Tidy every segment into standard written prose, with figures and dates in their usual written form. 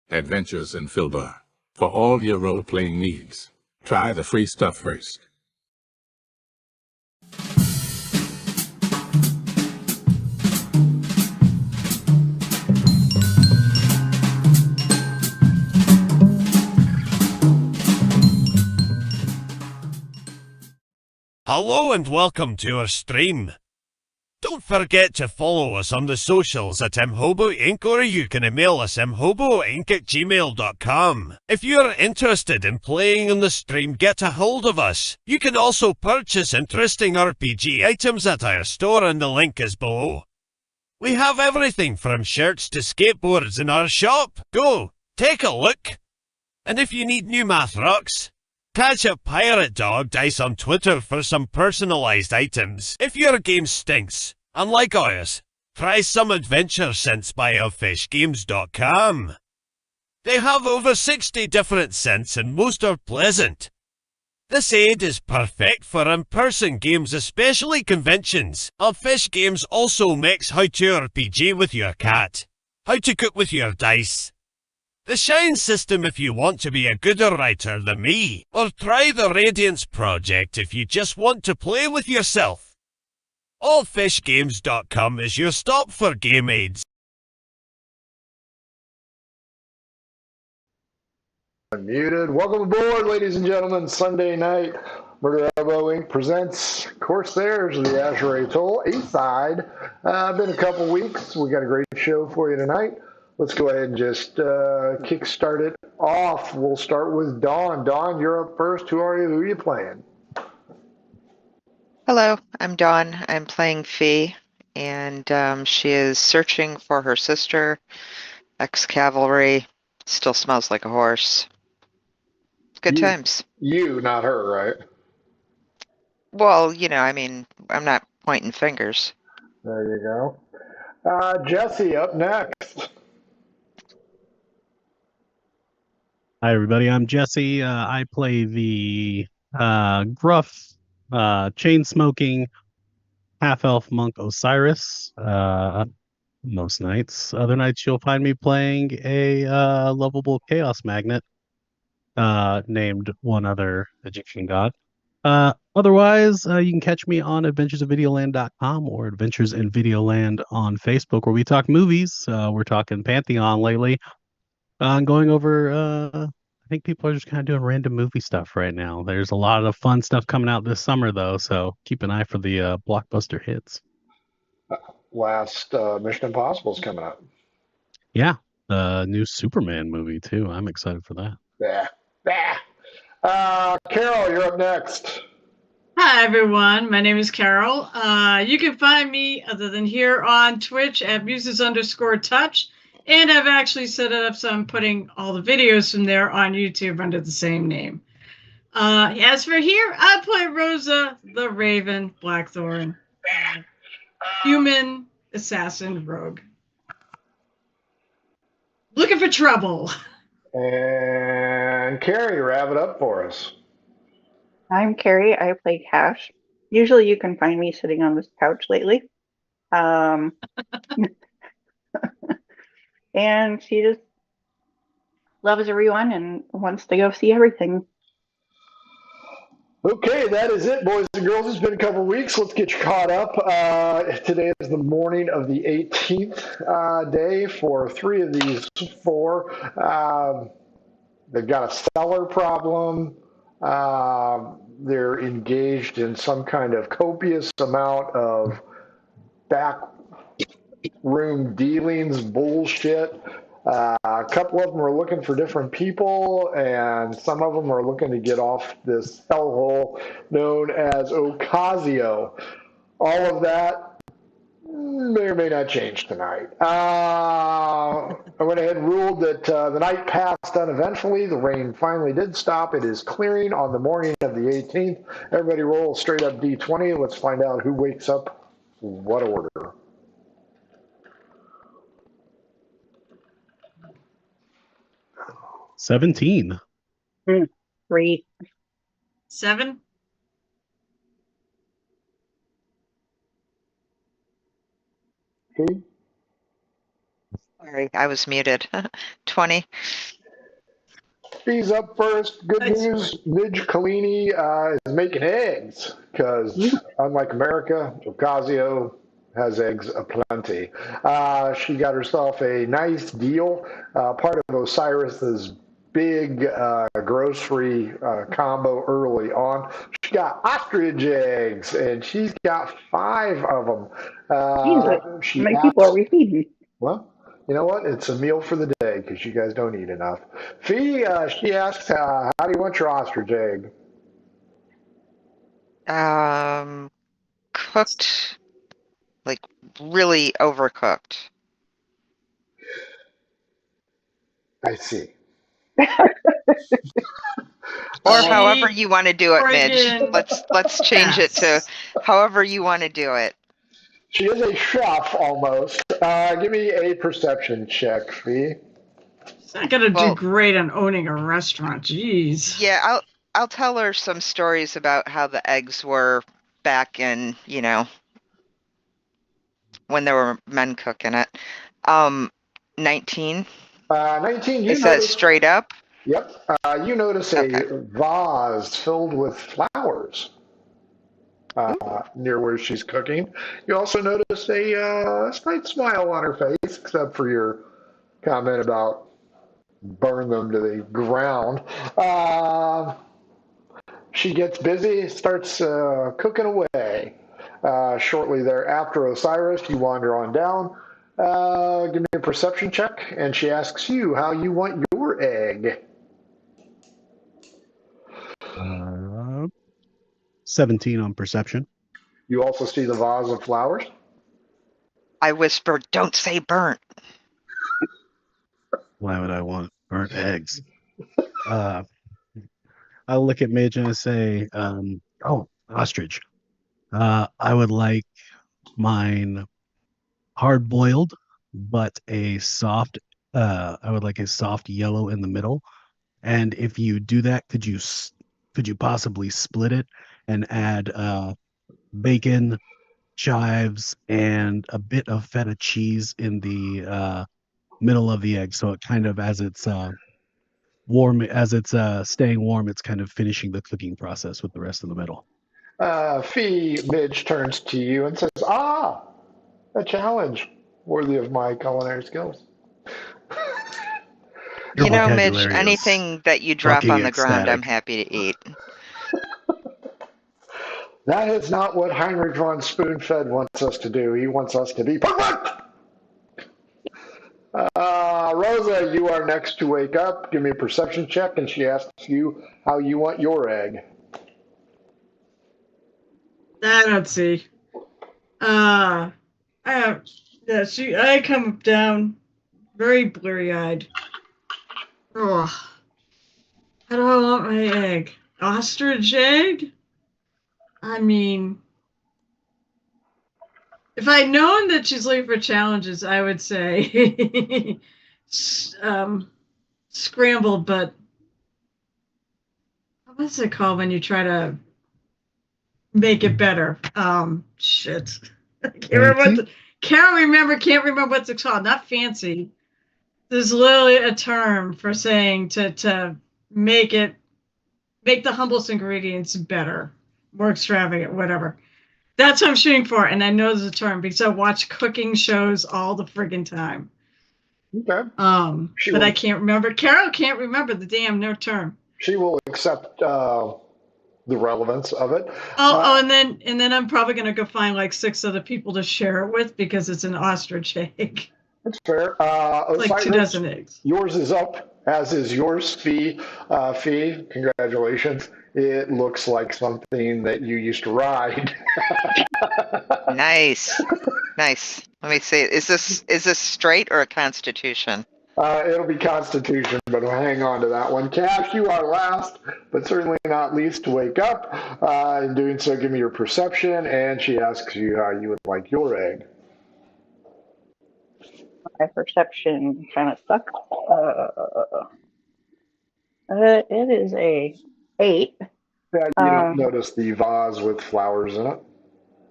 Adventures in Filbar. For all your role-playing needs, try the free stuff first. Hello and welcome to our stream. Don't forget to follow us on the socials at mhobo Inc. or you can email us mhoboinc@gmail.com. If you're interested in playing on the stream, get a hold of us. You can also purchase interesting RPG items at our store and the link is below. We have everything from shirts to skateboards in our shop. Go, take a look. And if you need new math rocks, catch a Pirate Dog Dice on Twitter for some personalized items. If your game stinks, unlike ours, try some adventure scents by officigames.com. They have over 60 different scents and most are pleasant. This aid is perfect for in-person games, especially conventions. Fish Games also makes how to RPG with your cat, how to cook with your dice, the Shine system if you want to be a gooder writer than me, or try the Radiance project if you just want to play with yourself. Allfishgames.com is your stop for game aids. Unmuted. Welcome aboard, ladies and gentlemen. Sunday night, Murder Elbow Inc. presents Corsairs of the Azure Atoll, A-side. Been a couple weeks. We got a great show for you tonight. Let's go ahead and just kick-start it off. We'll start with Dawn. Dawn, you're up first. Who are you? Who are you playing? Hello, I'm Dawn. I'm playing Fee, and she is searching for her sister, ex-cavalry, still smells like a horse. Good times. You, not her, right? Well, I mean, I'm not pointing fingers. There you go. Jesse, up next. Hi, everybody. I'm Jesse. I play the gruff, chain-smoking half-elf monk Osiris most nights. Other nights, you'll find me playing a lovable chaos magnet named one other Egyptian god. Otherwise, you can catch me on adventuresinvideoland.com or Adventures in Videoland on Facebook, where we talk movies. We're talking Pantheon lately. Going over, I think people are just kind of doing random movie stuff right now. There's a lot of fun stuff coming out this summer, though, so keep an eye for the blockbuster hits. Last Mission Impossible is coming up. Yeah, the new Superman movie, too. I'm excited for that. Yeah. Carol, you're up next. Hi, everyone. My name is Carol. You can find me, other than here, on Twitch at muses_touch. And I've actually set it up so I'm putting all the videos from there on YouTube under the same name. As for here, I play Rosa the Raven Blackthorn, human assassin rogue. Looking for trouble. And Carrie, wrap it up for us. I'm Carrie. I play Cash. Usually you can find me sitting on this couch lately. And she just loves everyone and wants to go see everything. Okay, that is it, boys and girls. It's been a couple of weeks. Let's get you caught up. Today is the morning of the 18th day for 3 of these 4. They've got a cellar problem. They're engaged in some kind of copious amount of backroom dealings, bullshit. A couple of them are looking for different people, and some of them are looking to get off this hellhole known as Occasio. All of that may or may not change tonight. I went ahead and ruled that the night passed uneventfully. The rain finally did stop. It is clearing on the morning of the 18th. Everybody roll a straight up D20. Let's find out who wakes up what order. 17. 3. 7. Okay. Sorry, I was muted. 20. Fee's up first. Good Nice. news, Midge Collini is making eggs because, unlike America, Occasio has eggs aplenty. She got herself a nice deal, part of Osiris's big grocery combo early on. She got ostrich eggs, and she's got 5 of them. Jesus, how She many people are asked, we feeding? well, you know what? It's a meal for the day because you guys don't eat enough. Fee, she asks, how do you want your ostrich egg? Cooked, like really overcooked. I see. Or Uh, however you want to do it, Midge. Friggin' Let's change it to yes. however you want to do it. she is a chef almost. Give me a perception check, Fee. She's not gonna do Well, great on owning a restaurant. Jeez. yeah, I'll tell her some stories about how the eggs were back in, when there were men cooking it. 19. 19, you Is that notice, straight up? yep, you notice Okay. a vase filled with flowers Ooh. near where she's cooking. You also notice a slight smile on her face, except for your comment about burn them to the ground. She gets busy, starts cooking away. Shortly thereafter, Osiris, you wander on down. Give me a perception check, and she asks you how you want your egg. 17 on perception. You also see the vase of flowers. I whispered, "Don't say burnt." Why would I want burnt eggs? Uh, I'll look at Midge and I say, oh, ostrich. I would like mine hard boiled, but a soft, I would like a soft yellow in the middle. And if you do that, could you possibly split it and add bacon, chives, and a bit of feta cheese in the middle of the egg, so it kind of as it's warm, as it's staying warm, it's kind of finishing the cooking process with the rest of the middle. Fee Midge turns to you and says, a challenge worthy of my culinary skills. Your Midge, vocabulary is anything that you drop fucking on the ground, I'm ecstatic. happy to eat. That is not what Heinrich von Spoonfed wants us to do. He wants us to be perfect. Rosa, you are next to wake up. Give me a perception check, and she asks you how you want your egg. Let's see. I have, yeah, I come down very bleary eyed. Oh, how do I want my egg? Ostrich egg? I mean, if I'd known that she's looking for challenges, I would say scrambled, but what's it called when you try to make it better? Shit. I can't remember Fancy? can't remember what's it called. Not fancy. There's literally a term for saying to make the humblest ingredients better, more extravagant, whatever. That's what I'm shooting for, and I know there's a term because I watch cooking shows all the friggin' time. Okay. But I can't remember. Carol can't remember the damn no term. She will accept the relevance of it. And then I'm probably gonna go find like 6 other people to share it with because it's an ostrich egg. That's fair. Like Osiris, 2 dozen eggs. yours is up, as is yours, Fee. Fee, congratulations. It looks like something that you used to ride. Nice. Nice. Let me see. Is this straight or a constitution? It'll be Constitution, but we'll hang on to that one. Cash, you are last, but certainly not least to wake up. In doing so, give me your perception, and she asks you how you would like your egg. My perception kind of sucks. It is a 8. Yeah, you don't notice the vase with flowers in it.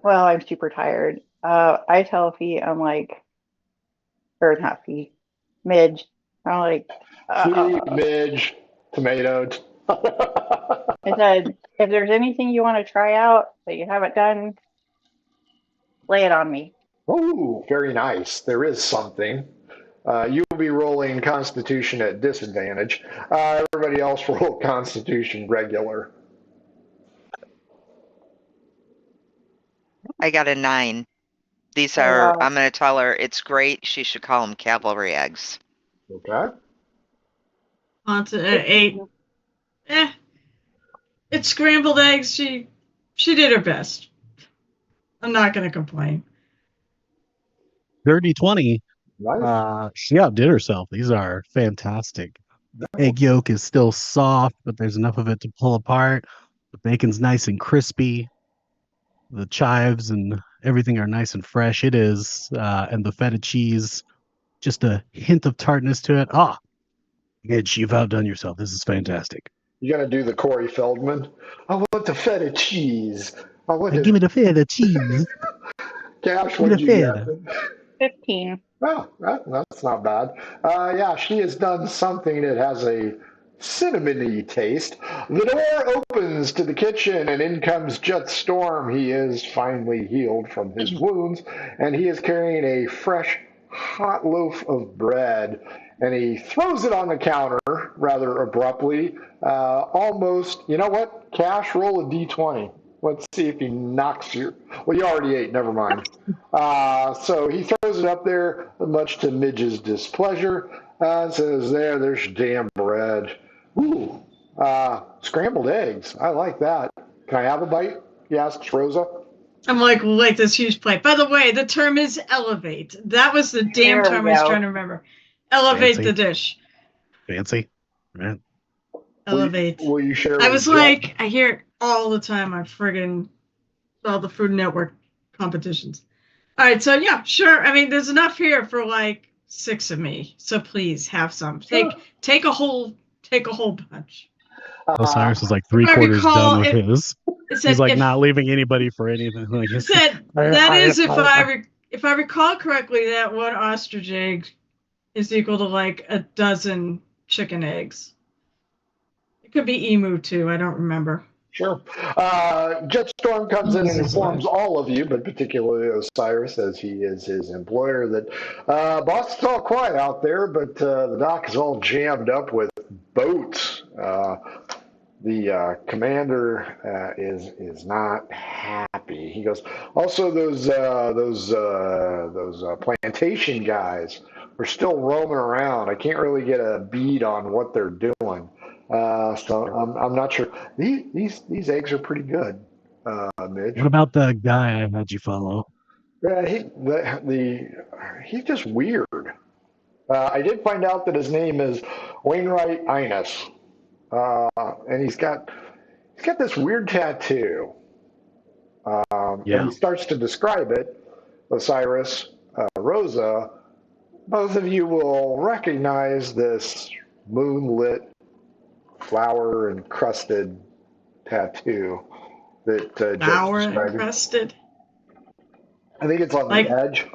Well, I'm super tired. I tell Fee, I'm like, or not Fee. Midge. I'm like, Fee, Midge, Tomato. I said, if there's anything you want to try out that you haven't done, lay it on me. Oh, very nice. There is something. You will be rolling Constitution at disadvantage. Everybody else roll Constitution regular. I got a 9. These So, are, I'm going to tell her it's great. She should call them cavalry eggs. Okay. On to 8. It's scrambled eggs. She did her best. I'm not going to complain. Dirty 20. Nice. She outdid herself. These are fantastic. The egg yolk is still soft, but there's enough of it to pull apart. The bacon's nice and crispy. The chives and everything are nice and fresh. It is. And the feta cheese, just a hint of tartness to it. Edge, you've outdone yourself. This is fantastic. You're going to do the Corey Feldman. I want the feta cheese. Give me the feta cheese. Cash, Give me what the did you get? feta. 15. Oh, that's not bad. Yeah, she has done something that has a cinnamony taste. The door opens to the kitchen, and in comes Jet Storm. He is finally healed from his wounds, and he is carrying a fresh, hot loaf of bread, and he throws it on the counter rather abruptly. Almost, you know what? Cash, roll a d20. Let's see if he knocks you. Well, you already ate. Never mind. So he throws it up there, much to Midge's displeasure, and says, there's your damn bread. Ooh, scrambled eggs. I like that. Can I have a bite? He asks Rosa. I'm like this huge plate. By the way, the term is elevate. That was the damn There we term I was go. trying to remember. Elevate Fancy. the dish. Fancy. Right. Elevate. Will you share? I with was Jet? like, I hear it all the time on friggin' all the Food Network competitions. All right, so yeah, sure. I mean, there's enough here for like 6 of me. So please have some. Take a whole bunch. Osiris is like If I 3/4 recall, done with his. It said He's like if, not leaving anybody for anything. Like it said that is if I recall correctly, that one ostrich egg is equal to like a dozen chicken eggs. It could be emu too. I don't remember. Sure. Jetstorm comes in and informs all of you, but particularly Osiris, as he is his employer, that boss is all quiet out there, but the dock is all jammed up with boats. The commander is not happy. He goes, also those plantation guys are still roaming around. I can't really get a bead on what they're doing. So I'm not sure. These eggs are pretty good, Midge. What about the guy I had you follow? He's just weird. I did find out that his name is Wainwright Inus, and he's got this weird tattoo. And he starts to describe it. Osiris, Rosa, both of you will recognize this moonlit, flower encrusted tattoo that Flower Jeff described. encrusted. I think it's on the edge.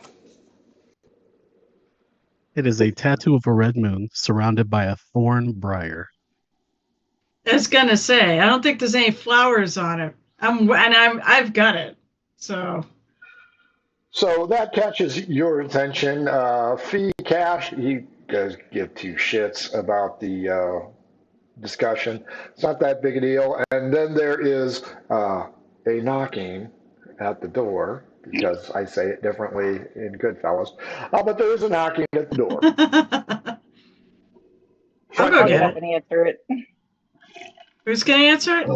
It is a tattoo of a red moon surrounded by a thorn briar. I was gonna say, I don't think there's any flowers on it. I've got it. So that catches your attention. Fee Cash, he does give two shits about the discussion. It's not that big a deal. And then there is a knocking at the door, because I say it differently in Goodfellas. But there is a knocking at the door. I'll go get it. And answer it. Who's gonna answer it?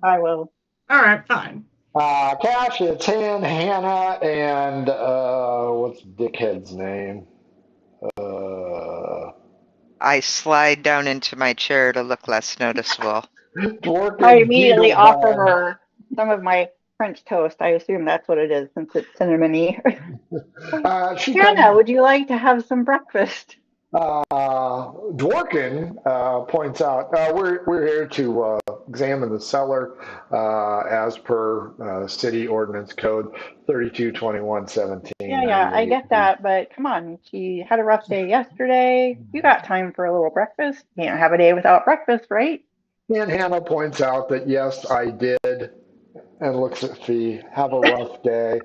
I will. All right, fine. Cash, it's Hannah, and what's Dickhead's name? I slide down into my chair to look less noticeable. I immediately offer her some of my French toast. I assume that's what it is, since it's cinnamony. Hannah, would you like to have some breakfast? Dworkin points out, we're here to examine the cellar as per City Ordinance Code 322117. Yeah, I get that, but come on, she had a rough day yesterday. You got time for a little breakfast. Can't have a day without breakfast, right? And Hannah points out that yes, I did, and looks at Fee. Have a rough day.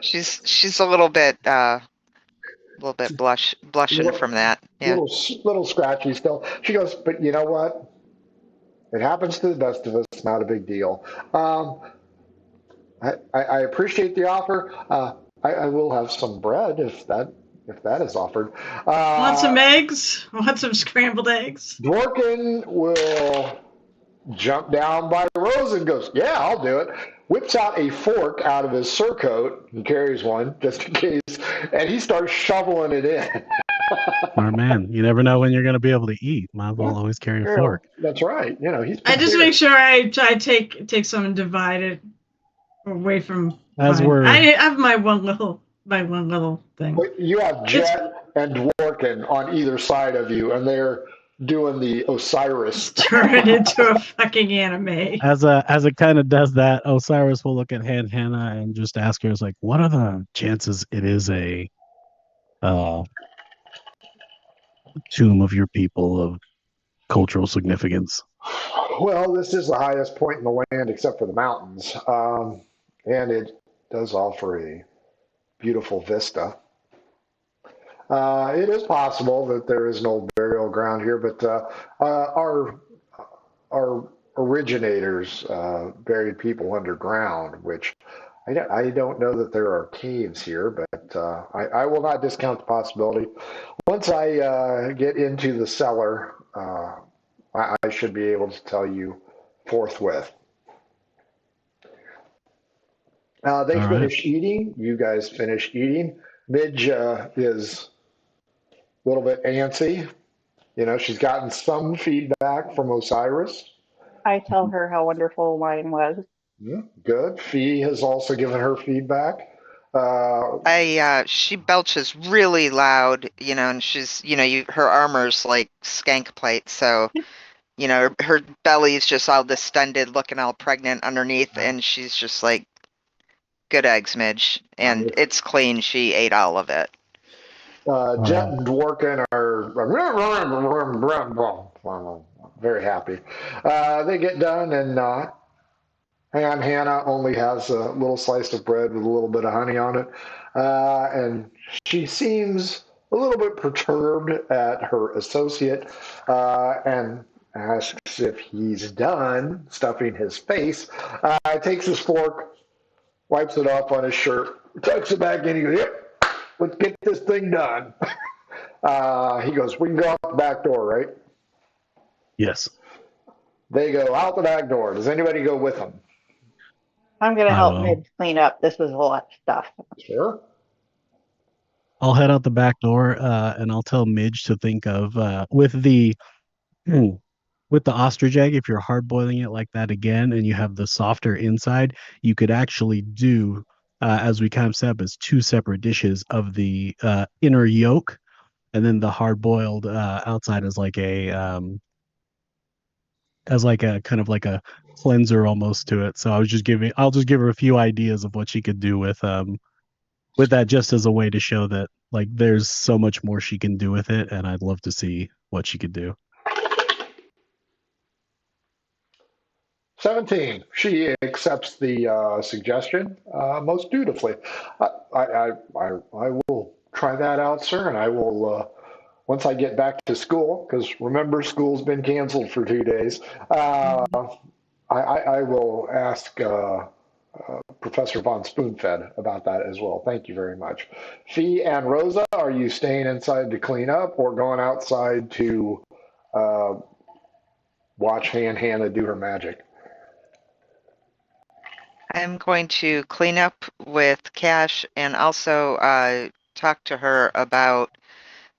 She's a little bit blushing from that. Yeah. Little scratchy still. She goes, but you know what? It happens to the best of us. It's not a big deal. I appreciate the offer. I will have some bread if that is offered. Want some eggs? Want some scrambled eggs? Dworkin will jump down by Rose and goes, yeah, I'll do it. Whips out a fork out of his surcoat and carries one just in case, and he starts shoveling it in. Smart man. You never know when you're going to be able to eat. Might as well always carry a fork. That's right. He's. I just make sure I take some and divide it away from. I have my one little thing. You have Jet and Dworkin on either side of you, and they're doing the Osiris. Turn it into a fucking anime. As it kind of does that, Osiris will look at Hannah and just ask her, like, what are the chances it is a tomb of your people of cultural significance? Well, this is the highest point in the land except for the mountains, and it does offer a beautiful vista. It is possible that there is no burial ground here, but our originators buried people underground, which I don't know that there are caves here, but I will not discount the possibility. Once I get into the cellar, I should be able to tell you forthwith. They finish eating. You guys finish eating. Midge is a little bit antsy. She's gotten some feedback from Osiris. I tell her how wonderful wine was. Yeah, good. Fee has also given her feedback. She belches really loud, and she's, her armor's like skank plate, so, her belly's just all distended, looking all pregnant underneath, and she's just like, good eggs, Midge, and it's clean. She ate all of it. Jet and Dworkin are very happy. They get done, and Hannah only has a little slice of bread with a little bit of honey on it, and she seems a little bit perturbed at her associate, and asks if he's done stuffing his face. Takes his fork, wipes it off on his shirt, tucks it back in. He goes, "Yep. Let's get this thing done." He goes, "We can go out the back door, right?" Yes. They go out the back door. Does anybody go with them? I'm going to help Midge clean up. This was a lot of stuff. Sure. I'll head out the back door, and I'll tell Midge to think of with the ostrich egg. If you're hard boiling it like that again, and you have the softer inside, you could actually do. As we kind of set up as two separate dishes of the inner yolk, and then the hard boiled outside as like a kind of like a cleanser almost to it. So I'll just give her a few ideas of what she could do with that, just as a way to show that like there's so much more she can do with it, and I'd love to see what she could do. 17. She accepts the suggestion most dutifully. I will try that out, sir, and I will, once I get back to school, because remember, school's been canceled for 2 days, I will ask Professor Von Spoonfed about that as well. Thank you very much. Fee and Rosa, are you staying inside to clean up or going outside to watch Hannah do her magic? I'm going to clean up with Cash and also talk to her about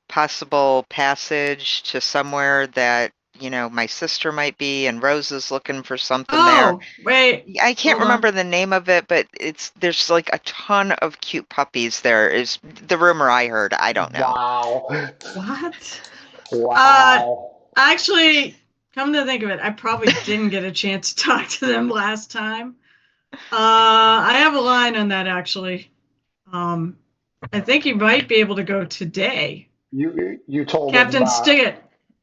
possible passage to somewhere that, my sister might be, and Rose is looking for something there. Oh, wait. I can't remember the name of it, but there's like a ton of cute puppies there, is the rumor I heard. I don't know. Wow. What? Wow. Actually, come to think of it, I probably didn't get a chance to talk to them last time. I have a line on that, actually. I think you might be able to go today. You told Captain him, Stiggett.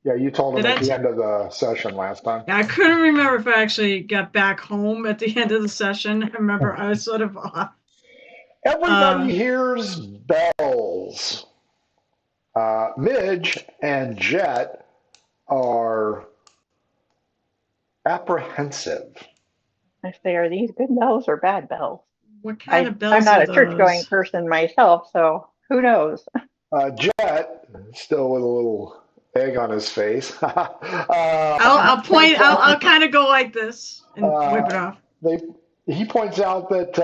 yeah, you told him Did at the end of the session last time. I couldn't remember if I actually got back home at the end of the session. I remember I was sort of off. Everybody hears bells. Midge and Jet are apprehensive. I say, are these good bells or bad bells? What kind of bells I'm not are a church-going those? person myself, so who knows? Jet, still with a little egg on his face. I'll point. I'll kind of go like this and whip it off. He points out that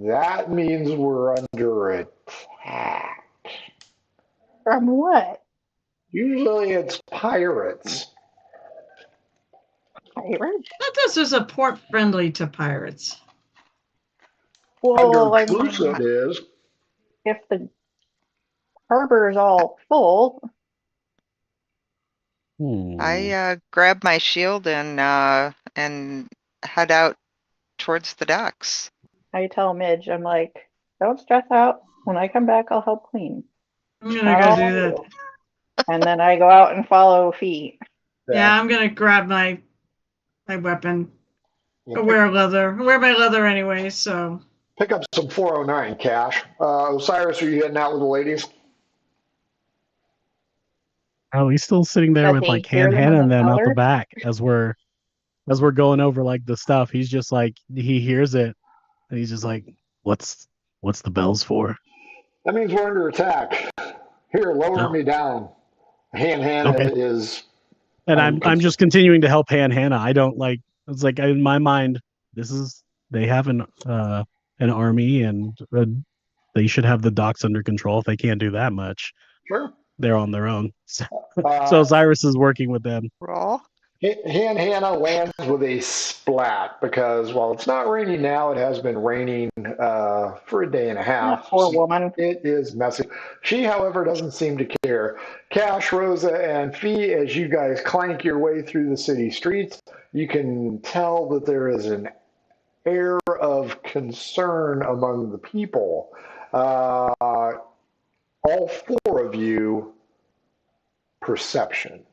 that means we're under attack. From what? Usually it's pirates. Pirates? That this is a port friendly to pirates. Well, Under truce it is. If the harbor is all full. I grab my shield and head out towards the docks. I tell Midge, I'm like, don't stress out. When I come back, I'll help clean. I'm gonna go do that. And then I go out and follow Fee. Yeah, I'm gonna grab my weapon. I wear leather. I wear my leather anyway, so. Pick up some 409 cash. Osiris, are you heading out with the ladies? Oh, he's still sitting there with like Hannah and them out the back as we're going over like the stuff. He's just like, he hears it and he's just like, what's the bells for? That means we're under attack. Here, lower me down. Hannah is. And I'm just continuing to help Hannah. I don't like. It's like in my mind, they have an army and they should have the docks under control. If they can't do that much, sure, they're on their own. So Osiris is working with them. Hannah lands with a splat because while it's not raining now, it has been raining for a day and a half. Poor woman. It is messy. She, however, doesn't seem to care. Cash, Rosa, and Fee, as you guys clank your way through the city streets, you can tell that there is an air of concern among the people. All four of you, perception.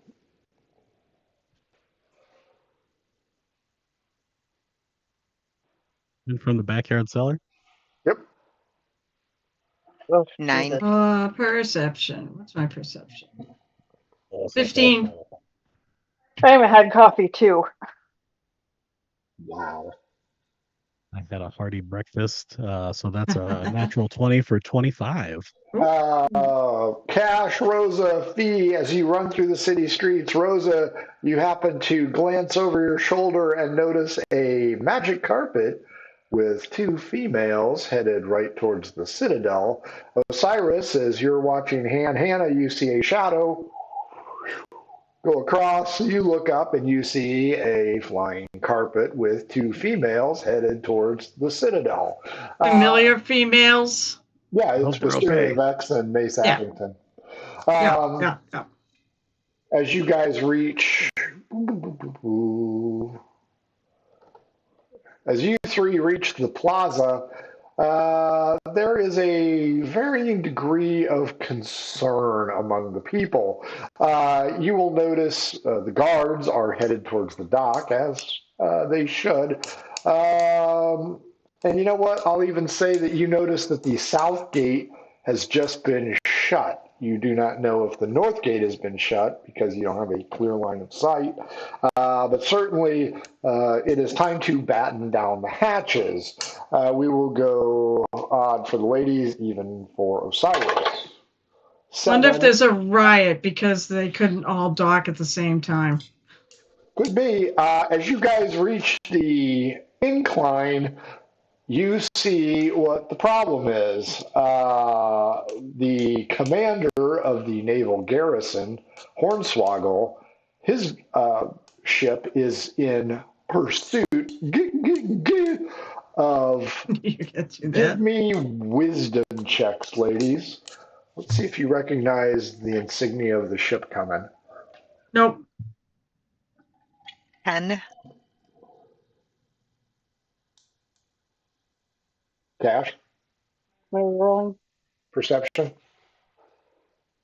And from the backyard cellar? Yep. 9. Perception. What's my perception? 15. I haven't had coffee too. Wow. I had a hearty breakfast, so that's a natural 20 for 25. Cash, Rosa, Fee, as you run through the city streets, Rosa, you happen to glance over your shoulder and notice a magic carpet with 2 females headed right towards the Citadel. Osiris, as you're watching Hannah, you see a shadow go across. You look up and you see a flying carpet with 2 females headed towards the Citadel. Familiar females? Yeah, it's Wisteria Vex and Mace Abington. Yeah. As you guys reach... As you 3 reach the plaza, there is a varying degree of concern among the people. You will notice the guards are headed towards the dock, as they should. And you know what? I'll even say that you notice that the south gate has just been shut. You do not know if the north gate has been shut because you don't have a clear line of sight. But certainly it is time to batten down the hatches. We will go odd for the ladies, even for Osiris. Wonder if there's a riot because they couldn't all dock at the same time. Could be. As you guys reach the incline, you see what the problem is. The commander of the naval garrison, Hornswoggle, his ship is in pursuit of... Give me wisdom checks, ladies. Let's see if you recognize the insignia of the ship coming. Nope. 10. Cash? What are you rolling? Perception?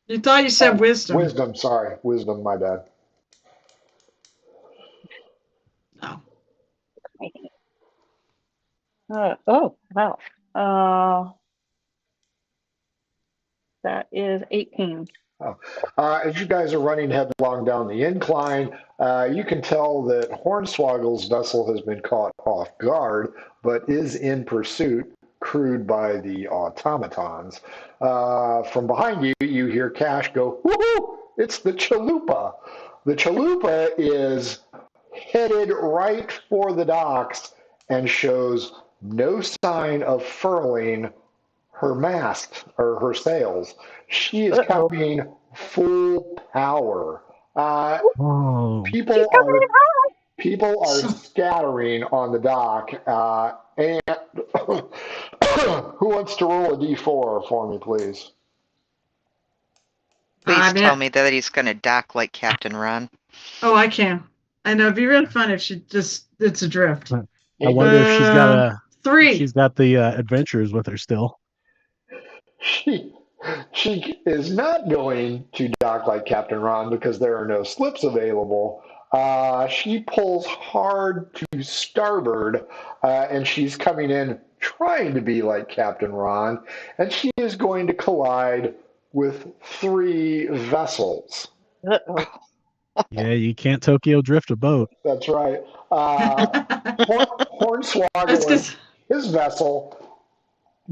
You thought you said wisdom. Wisdom, sorry. Wisdom, my bad. Oh. Oh, wow. That is 18. Oh. As you guys are running headlong down the incline, you can tell that Hornswoggle's vessel has been caught off guard, but is in pursuit, crewed by the automatons. From behind you, you hear Cash go, "Woohoo! It's the chalupa." The chalupa is headed right for the docks and shows no sign of furling her mast or her sails. She is coming full power. People are scattering on the dock. And who wants to roll a d4 for me, please? Please tell me that he's going to dock like Captain Ron. Oh, I can. I know. It'd be really fun if she just it's adrift. I wonder if she's got 3. She's got the adventurers with her still. She is not going to dock like Captain Ron because there are no slips available. She pulls hard to starboard, and she's coming in trying to be like Captain Ron, and she is going to collide with 3 vessels. Yeah, you can't Tokyo drift a boat. That's right. Hornswoggle and his vessel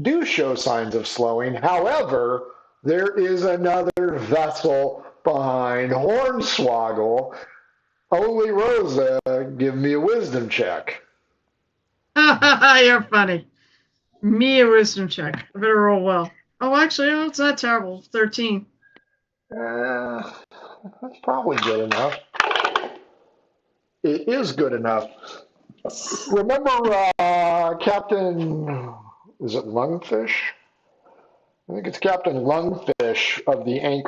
do show signs of slowing. However, there is another vessel behind Hornswoggle. Only Rosa, give me a wisdom check. You're funny. Me a wisdom check. I better roll well. Oh, actually, it's not terrible. 13. That's probably good enough. It is good enough. Remember Captain, is it Lungfish? I think it's Captain Lungfish of the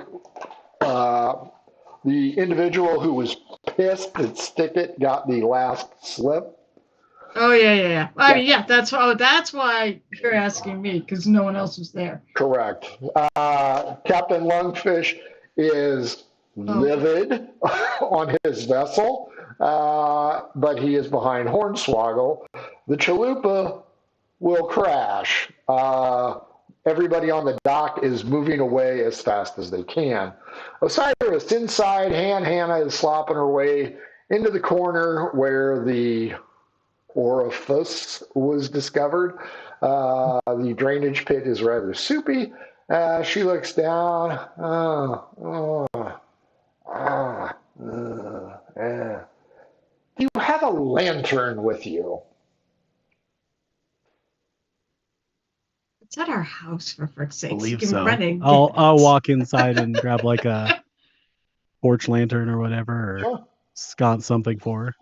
the individual who was pissed that Stickit got the last slip. Oh yeah. I mean, yeah. That's why you're asking me, because no one else was there. Correct. Captain Lungfish is livid on his vessel, but he is behind Hornswoggle. The chalupa will crash. Everybody on the dock is moving away as fast as they can. Osiris inside, Hannah is slopping her way into the corner where the orifice was discovered. The drainage pit is rather soupy. She looks down. Do you have a lantern with you? It's at our house, for frick's sake. Believe You can so. run and get I'll walk inside and grab like a porch lantern or whatever, or sconce something for her.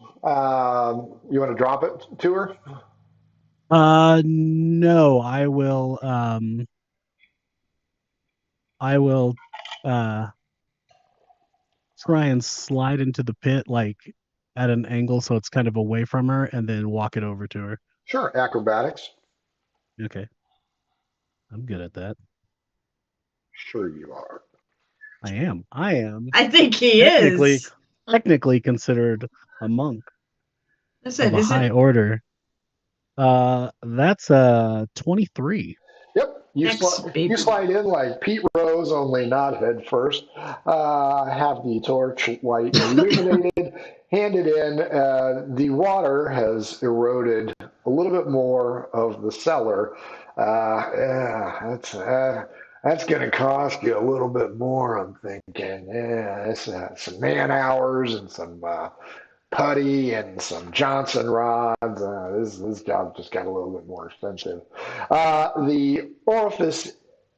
You want to drop it to her? No, I will try and slide into the pit like at an angle so it's kind of away from her, and then walk it over to her. Sure, acrobatics. Okay. I'm good at that. Sure you are. I am. I think he is. Technically considered a monk Is of a high order. That's 23. Yep, you slide in like Pete Rose, only not head first. Have the torch light illuminated, hand it in. The water has eroded a little bit more of the cellar. That's going to cost you a little bit more, I'm thinking. Yeah, it's some man hours and some putty and some Johnson rods. This job just got a little bit more expensive. The orifice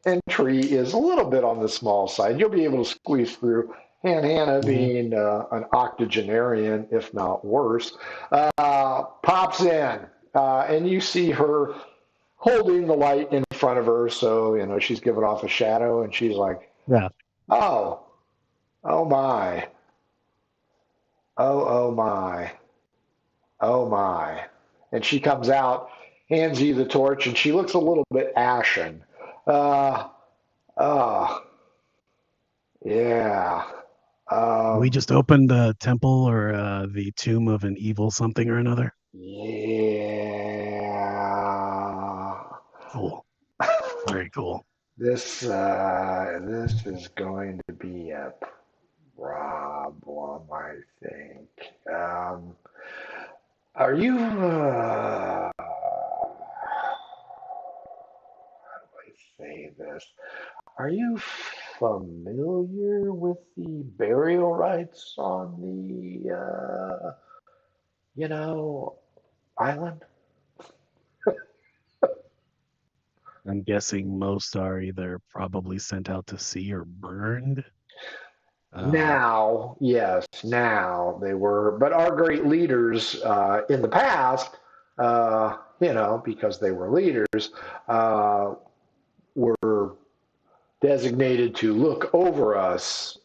entry is a little bit on the small side. You'll be able to squeeze through. Hannah, being an octogenarian, if not worse, pops in, and you see her holding the light in front of her. So, she's giving off a shadow, and she's like, oh my. Oh my. Oh my. And she comes out, hands you the torch, and she looks a little bit ashen. Uh, uh, yeah. We just opened the temple or the tomb of an evil something or another. Yeah. Cool. Very cool. This is going to be a problem, I think. Are you how do I say this? Are you familiar with the burial rites on the you know, island? I'm guessing most are either probably sent out to sea or burned. Now, yes, now they were, but our great leaders in the past, because they were leaders, were designated to look over us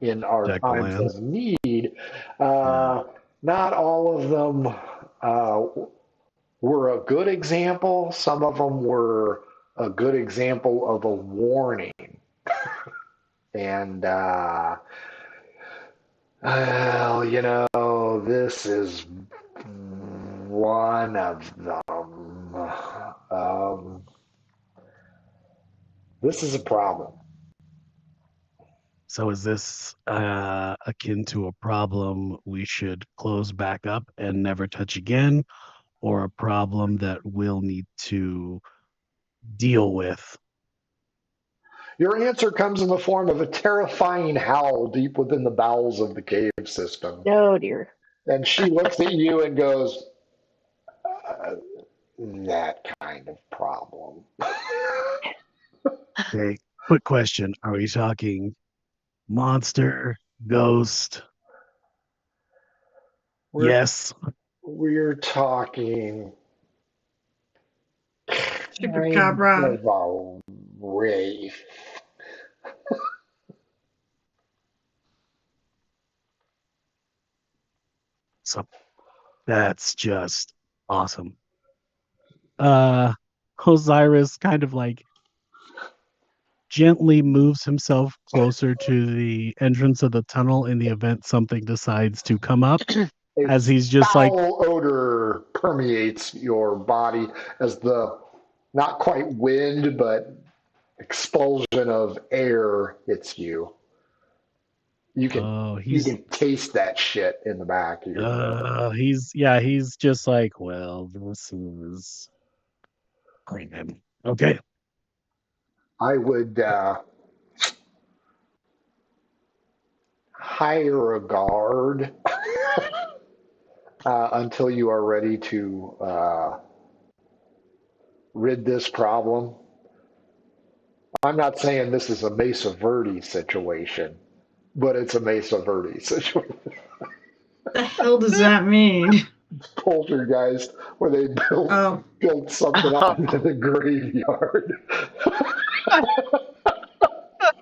in our Deck the times lands. of need. Yeah. Not all of them were a good example. Some of them were a good example of a warning. And, well, this is one of them. This is a problem. So is this akin to a problem we should close back up and never touch again, or a problem that we'll need to deal with? Your answer comes in the form of a terrifying howl deep within the bowels of the cave system. Oh dear. And she looks at you and goes, that kind of problem. Okay, quick question. Are we talking monster, ghost? Yes. We're talking kind Chupacabra. of a wraith. So that's just awesome. Osiris kind of like gently moves himself closer to the entrance of the tunnel in the event something decides to come up, A as he's just like, foul odor permeates your body as the not quite wind, but expulsion of air hits you. You can oh, you he's can taste that shit in the back of your throat. he's just like, well, this is premium. Okay. I would hire a guard until you are ready to rid this problem. I'm not saying this is a Mesa Verde situation, but it's a Mesa Verde situation. What the hell does that mean? Poltergeist, where they Oh, built something out in the graveyard.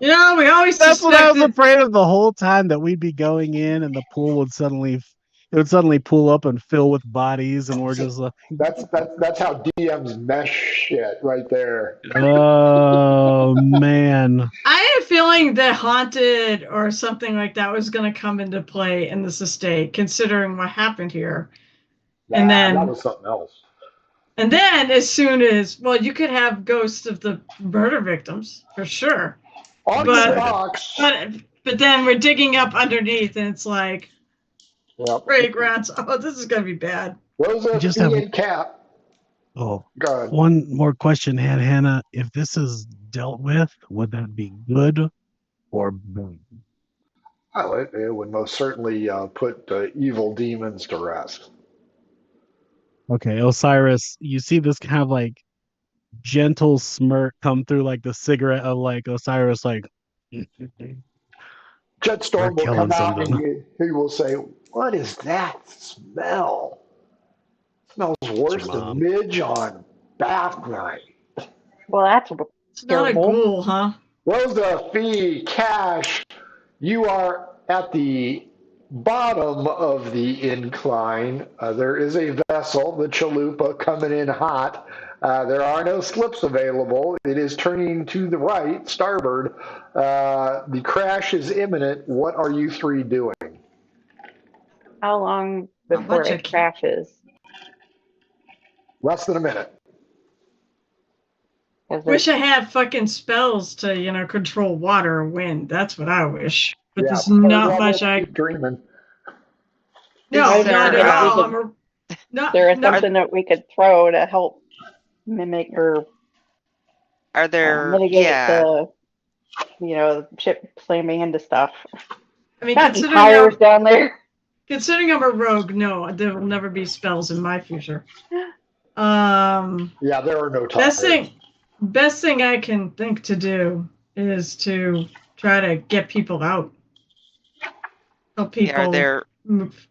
we always That's what I was suspected. afraid of the whole time, that we'd be going in and the pool would suddenly pull up and fill with bodies, and we're just like, That's how DMs mesh shit right there. oh man. I had a feeling that haunted or something like that was going to come into play in this estate, considering what happened here. And That then, was something else. as soon as, well, you could have ghosts of the murder victims for sure. On But the rocks. but then we're digging up underneath, and it's like, Yep. fragrance. Oh, this is going to be bad. Rosa, just Fee, have and Cap. Oh, Go ahead. one more question, Hannah. If this is dealt with, would that be good or bad? Oh, it would most certainly put evil demons to rest. Okay, Osiris, you see this kind of like gentle smirk come through like the cigarette of like Osiris, like, Jetstorm we're will killing come out something. and he will say, "What is that smell? It smells worse than Mom. midge on bath night." Well, that's It's not a terrible. ghoul, huh? Rosa, Fee, Cash, you are at the bottom of the incline, there is a vessel, the chalupa, coming in hot. There are no slips available. It is turning to the right, starboard. The crash is imminent. What are you three doing? How long before it crashes? Less than a minute. Wish I had fucking spells to, control water or wind. That's what I wish. But there's not much I... Dreaming. No, not at all. There is something that we could throw to help mimic or mitigate the ship slamming into stuff. I mean, considering tires down there. Considering I'm a rogue, no, there will never be spells in my future. There are no tires. Best thing I can think to do is to try to get people out. Help people. Are there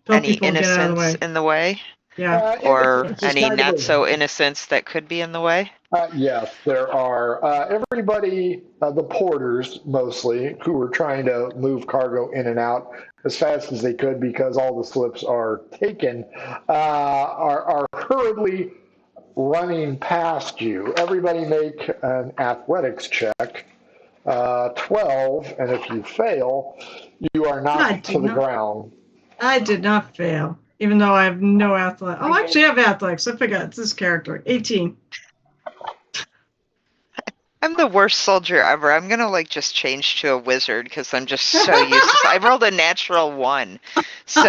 any innocents in the way? Yeah. Or any not so innocents that could be in the way? Yes, there are. Everybody, the porters mostly, who were trying to move cargo in and out as fast as they could because all the slips are taken, are hurriedly running past you. Everybody make an athletics check. 12, and if you fail, you are knocked to the ground. I did not fail, even though I have no athletics. Oh, actually, I have athletics. I forgot. It's this character. 18. I'm the worst soldier ever. I'm gonna just change to a wizard because I'm just so useless. I rolled a natural 1, so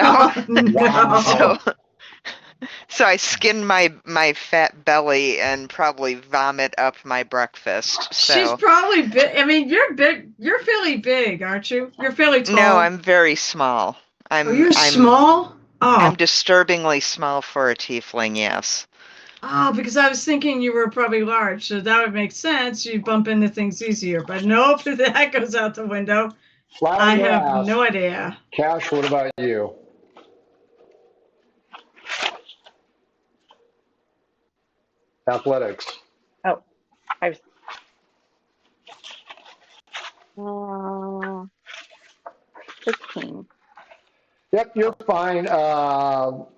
so I skin my fat belly and probably vomit up my breakfast. So. She's probably big. I mean, you're big. You're fairly big, aren't you? You're fairly tall. No, I'm very small. You're small? Oh. I'm disturbingly small for a tiefling, yes. Oh, because I was thinking you were probably large, so that would make sense. You bump into things easier. But nope, that goes out the window. I have no idea. Cash, what about you? Athletics. Oh, I was 16. Yep, you're fine.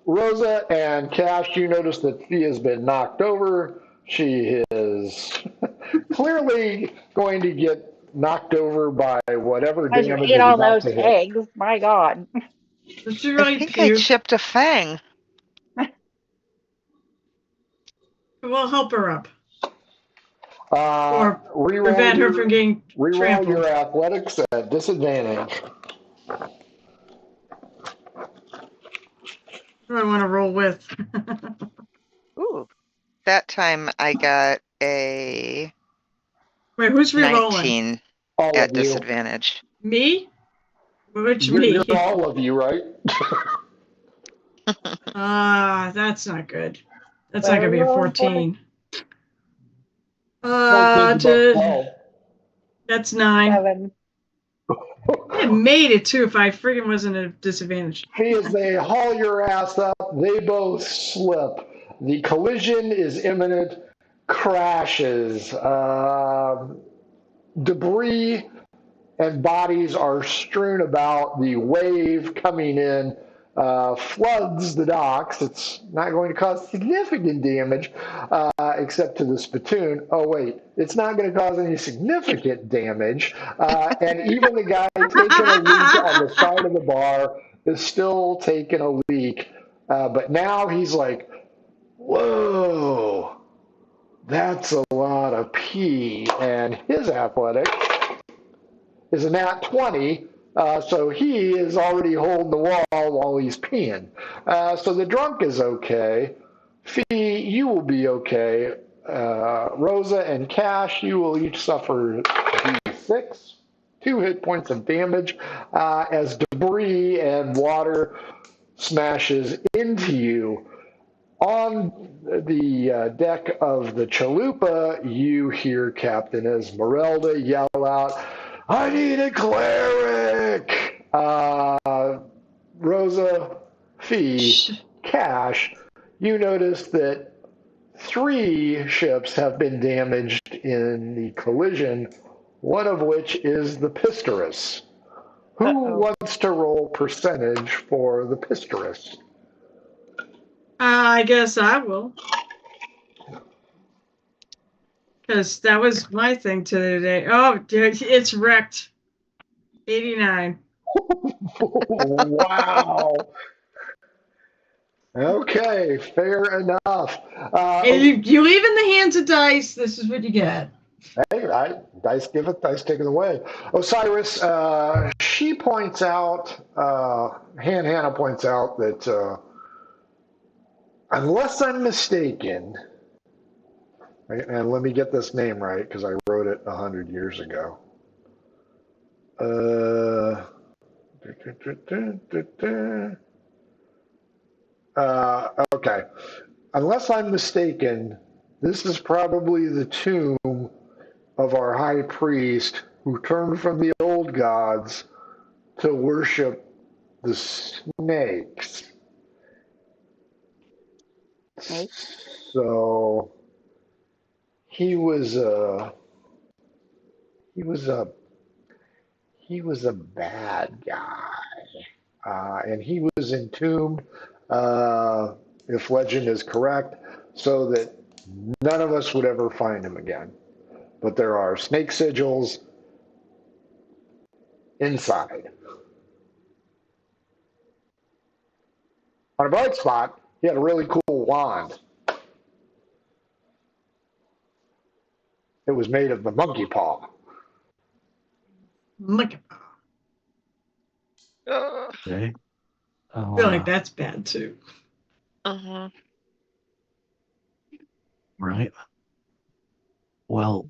Rosa and Cash, you notice that Fee has been knocked over. She is clearly going to get knocked over by whatever damage. You ate all those eggs. My God. Did you really I think I chipped a fang. We'll help her up. Or prevent her from getting trampled. Reroll your athletics at disadvantage. Who do I want to roll with? Ooh. That time I got a... Wait, who's re-rolling? 19 at disadvantage. Me? Which me? You're all of you, right? That's not good. That's not going to be a 14. That's 9. 7. I made it too if I friggin' wasn't at a disadvantage. As they haul your ass up, they both slip. The collision is imminent. Crashes. Debris and bodies are strewn about. The wave coming in floods the docks. It's not going to cause significant damage except to the spittoon. Oh, wait. It's not going to cause any significant damage. And even the guy taking a leak on the side of the bar is still taking a leak. But now he's like, whoa, that's a lot of pee. And his athletic is a nat 20. So he is already holding the wall while he's peeing. So the drunk is okay. Fee, you will be okay. Rosa and Cash, you will each suffer D6, 2 hit points of damage as debris and water smashes into you. On the deck of the chalupa, you hear Captain Esmeralda yell out, I need a cleric! Rosa, Fee, Cash, you notice that 3 ships have been damaged in the collision, one of which is the Pistorus. Who wants to roll percentage for the Pistorus? I guess I will. Because that was my thing today. Oh, it's wrecked. 89. Wow. Okay, fair enough. You leave in the hands of dice. This is what you get. Hey, dice giveth, dice taken away. Osiris, she points out, Hannah points out that unless I'm mistaken, and let me get this name right because I wrote it 100 years ago. Okay. Unless I'm mistaken, this is probably the tomb of our high priest who turned from the old gods to worship the snakes. So he was a bad guy, and he was entombed, if legend is correct, so that none of us would ever find him again. But there are snake sigils inside. On a bright spot, he had a really cool wand. It was made of the monkey paw. Monkey paw. Okay. I feel like that's bad too. Right. Well,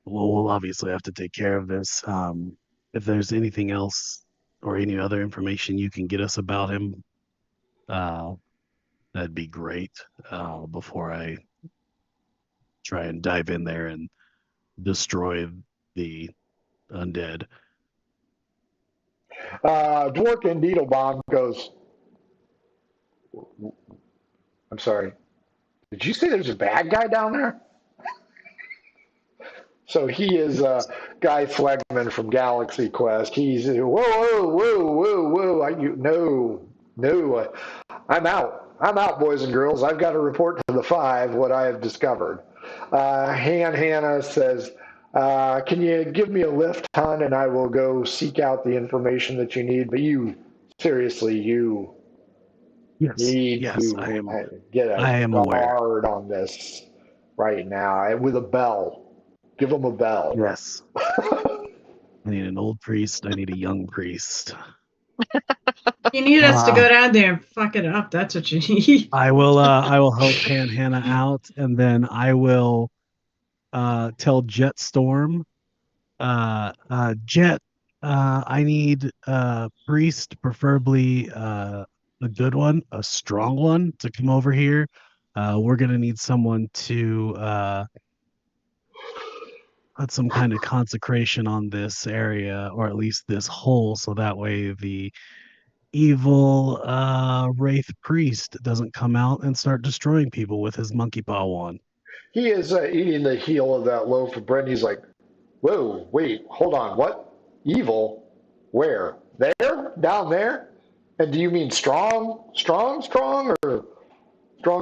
we'll obviously have to take care of this. If there's anything else or any other information you can get us about him, that'd be great. Before I try and dive in there and destroy the undead. Dworkin Needlebomb goes, I'm sorry, did you say there's a bad guy down there? So he is Guy Flegman from Galaxy Quest. He's, no, I'm out, boys and girls. I've got to report to the five what I have discovered. Hannah says, can you give me a lift, hon, and I will go seek out the information that you need. But you, seriously, you need to get a guard on this right now with a bell. Give him a bell. Yes. I need an old priest. I need a young priest. You need us to go down there and fuck it up. That's what you need. I will help Hannah out, and then I will tell Jetstorm, Jet, I need a priest, preferably a good one, a strong one, to come over here. We're gonna need someone to put some kind of consecration on this area, or at least this hole, so that way the evil wraith priest doesn't come out and start destroying people with his monkey paw wand. He is eating the heel of that loaf of bread, and he's like, whoa, wait, hold on, what? Evil? Where? There? Down there? And do you mean strong, or strong,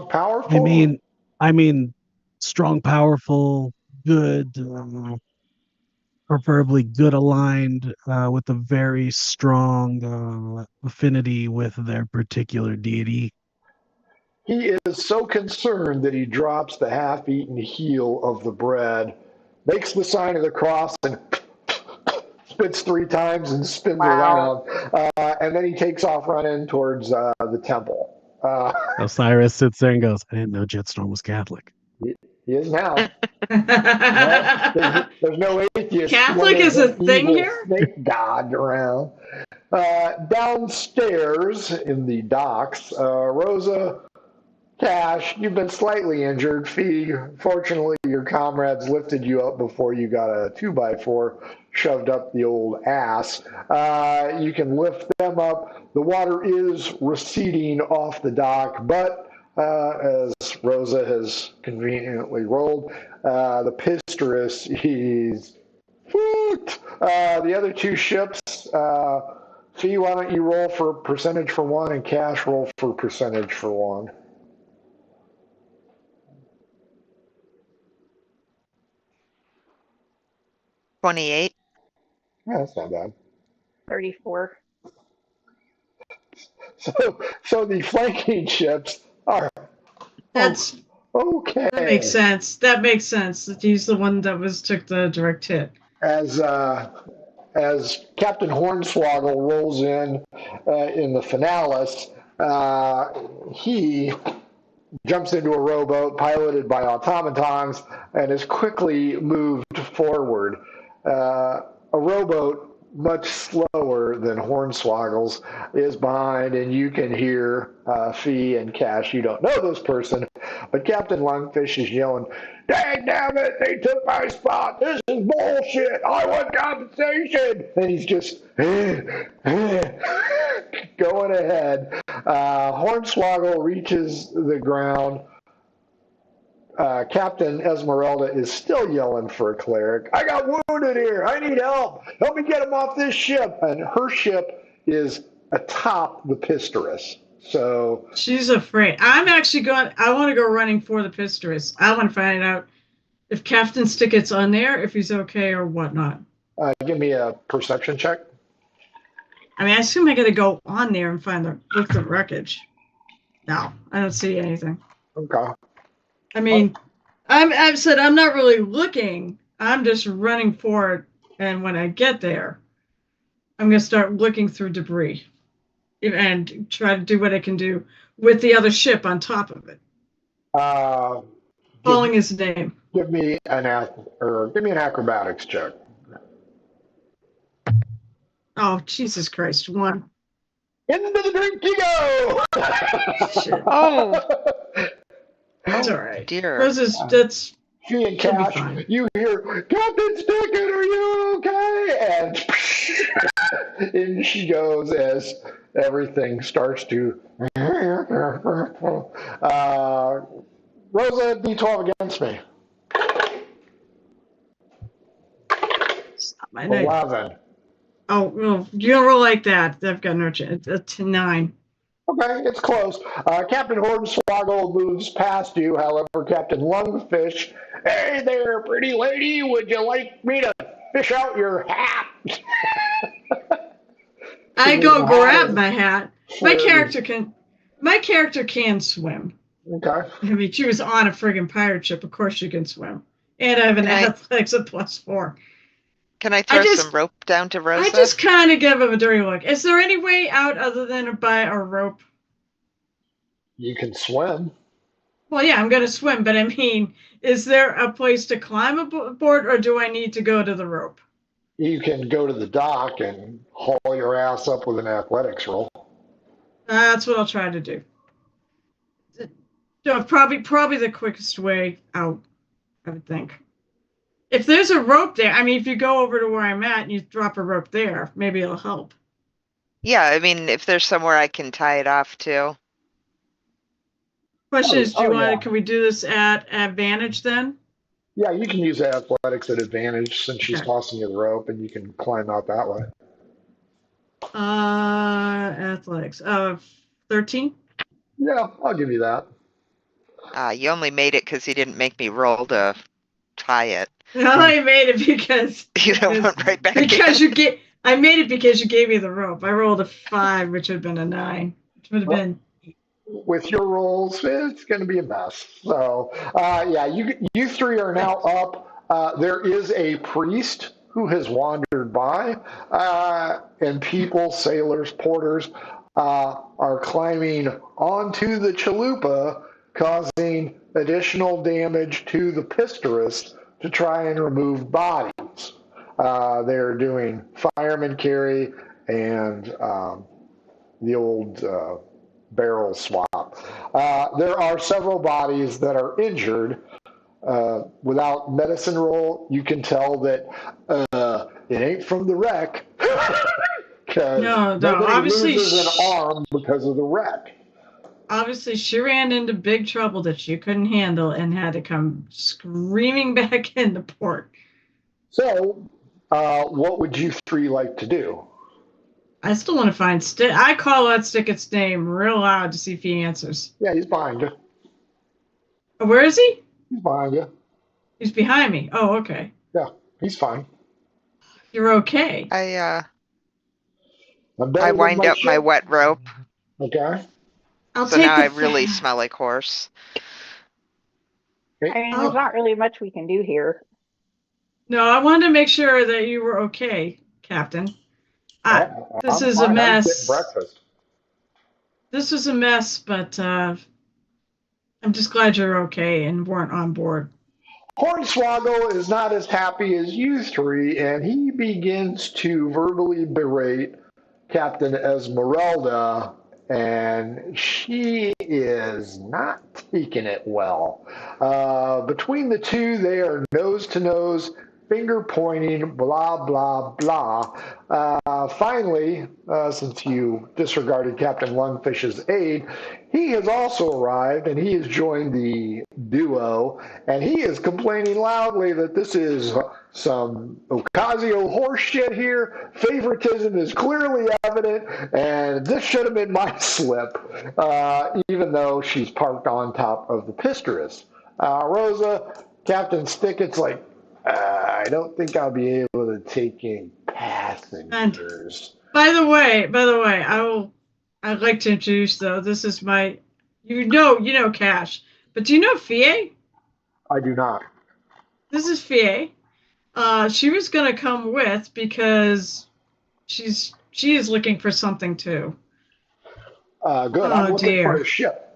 powerful? I mean strong, powerful, good, preferably good aligned, with a very strong affinity with their particular deity. He is so concerned that he drops the half-eaten heel of the bread, makes the sign of the cross, and spits 3 times and spins around. And then he takes off running towards the temple. Osiris sits there and goes, I didn't know Jetstorm was Catholic. He is now. There's no atheist. Catholic is a thing here? Snake god around. Downstairs in the docks, Rosa, Cash, you've been slightly injured. Fee, fortunately, your comrades lifted you up before you got a 2x4 shoved up the old ass. You can lift them up. The water is receding off the dock, but as Rosa has conveniently rolled, the Pistorus is Woot! The other two ships, Fee, why don't you roll for percentage for one, and Cash roll for percentage for one. $28. Yeah, that's not bad. 34. So the flanking ships are That's okay. That makes sense. That makes sense. That he's the one that took the direct hit. As Captain Hornswoggle rolls in the Finalis, he jumps into a rowboat piloted by automatons and is quickly moved forward. A rowboat much slower than Hornswoggle's is behind, and you can hear Fee and Cash. You don't know this person, but Captain Lungfish is yelling, "Dang damn it, they took my spot. This is bullshit. I want compensation." And he's just going ahead. Hornswoggle reaches the ground. Captain Esmeralda is still yelling for a cleric. "I got wounded here. I need help. Help me get him off this ship." And her ship is atop the Pistorus. So she's afraid. I'm actually going. I want to go running for the Pistorus. I want to find out if Captain Stickett's on there, if he's okay or whatnot. Give me a perception check. I mean, I assume I got to go on there and look the wreckage. No, I don't see anything. Okay. I mean, I've said I'm not really looking. I'm just running for it, and when I get there, I'm going to start looking through debris and try to do what I can do with the other ship on top of it. Calling his name. Give me an acrobatics check. Oh, Jesus Christ! 1. Into the drink you go. Shit. Oh. That's all right. Dear. That's She and Cash, you hear, "Captain Stickett, are you okay?" And in she goes as everything starts to. Rosa, D12 against me. Stop my name. 11. Oh, well, you don't roll like that. I've got no chance. It's 9. Okay, it's close. Captain Hornswoggle moves past you. However, Captain Lungfish, "Hey there, pretty lady. Would you like me to fish out your hat?" I go grab my hat. My character can swim. Okay. I mean, she was on a friggin' pirate ship. Of course she can swim. And I have an athletics of +4. Can I throw some rope down to Rosa? I just kind of give him a dirty look. Is there any way out other than by a rope? You can swim. Well, yeah, I'm going to swim, but I mean, is there a place to climb aboard, or do I need to go to the rope? You can go to the dock and haul your ass up with an athletics roll. That's what I'll try to do. So probably the quickest way out, I would think. If there's a rope there, I mean, if you go over to where I'm at and you drop a rope there, maybe it'll help. Yeah, I mean, if there's somewhere I can tie it off to. Question is, can we do this at advantage then? Yeah, you can use athletics at advantage since she's tossing you the rope, and you can climb out that way. Athletics. 13? Yeah, I'll give you that. You only made it because you didn't make me roll to tie it. No, I made it because you went right back I made it because you gave me the rope. I rolled a 5, which would have been a 9, which would have been. With your rolls, it's going to be a mess. So, yeah, you three are now up. There is a priest who has wandered by, and people, sailors, porters, are climbing onto the chalupa, causing additional damage to the Pistorus to try and remove bodies. They're doing fireman carry and the old barrel swap. There are several bodies that are injured. Without medicine roll, you can tell that it ain't from the wreck. No, obviously loses an arm because of the wreck. Obviously, she ran into big trouble that she couldn't handle and had to come screaming back into port. So, What would you three like to do? I still want to find Stick. I call out Sticket's name real loud to see if he answers. Yeah, he's behind you. Where is he? He's behind you. He's behind me. Oh, okay. Yeah, he's fine. You're okay. I I wind up my wet rope. Okay. So now I really smell like horse. I mean, there's not really much we can do here. No, I wanted to make sure that you were okay, Captain. This is a mess. Breakfast. This is a mess, but I'm just glad you're okay and weren't on board. Hornswoggle is not as happy as you three, and he begins to verbally berate Captain Esmeralda, and she is not taking it well. Between the two, they are nose to nose, finger pointing, blah, blah, blah. Finally, since you disregarded Captain Lungfish's aid, he has also arrived and he has joined the duo, and he is complaining loudly that this is some Occasio horse shit here. Favoritism is clearly evident, and this should have been my slip, even though she's parked on top of the Pisterus. Rosa, Captain Stickett's like, I don't think I'll be able to take in passengers. And by the way, I'd like to introduce, though, this is my, you know Cash, but do you know Fie? I do not. This is Fie. She was going to come with because she is looking for something too. Good. I'm looking for a ship.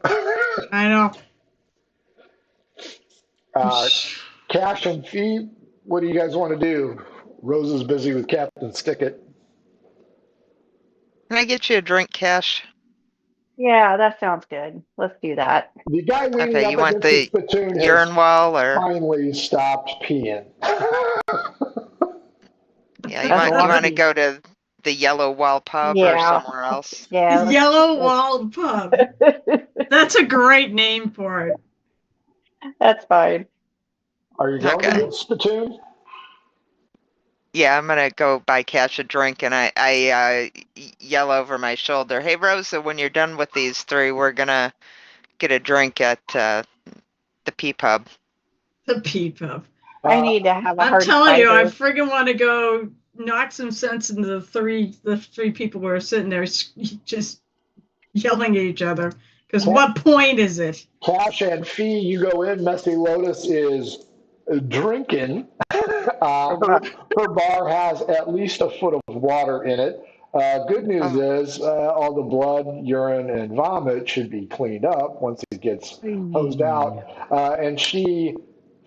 I know. Cash and Fee, what do you guys want to do? Rose is busy with Captain Stickett. Can I get you a drink, Cash? Yeah, that sounds good. Let's do that. The guy leaning Okay, up you want against the spittoon urine wall or finally stopped peeing. Yeah, you want to go to the Yellow Wall Pub or somewhere else? Yeah. Yellow Wall Pub. That's a great name for it. That's fine. Are you going to spittoon? Yeah, I'm gonna go buy Cash a drink, and I yell over my shoulder, "Hey, Rosa, when you're done with these three, we're gonna get a drink at the P Pub." The P Pub. I need to have a I'm telling you, I friggin' want to go knock some sense into the three people who are sitting there just yelling at each other. Because what point is it? Cash and Fee, you go in. Messy Lotus is drinking. Her bar has at least a foot of water in it. Good news is all the blood, urine, and vomit should be cleaned up once it gets hosed out. And she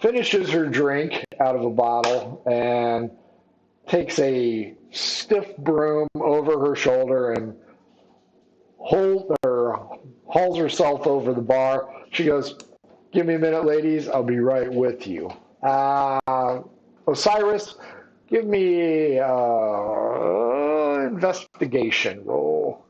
finishes her drink out of a bottle and takes a stiff broom over her shoulder and hauls herself over the bar. She goes, "Give me a minute, ladies. I'll be right with you." Osiris, give me investigation roll.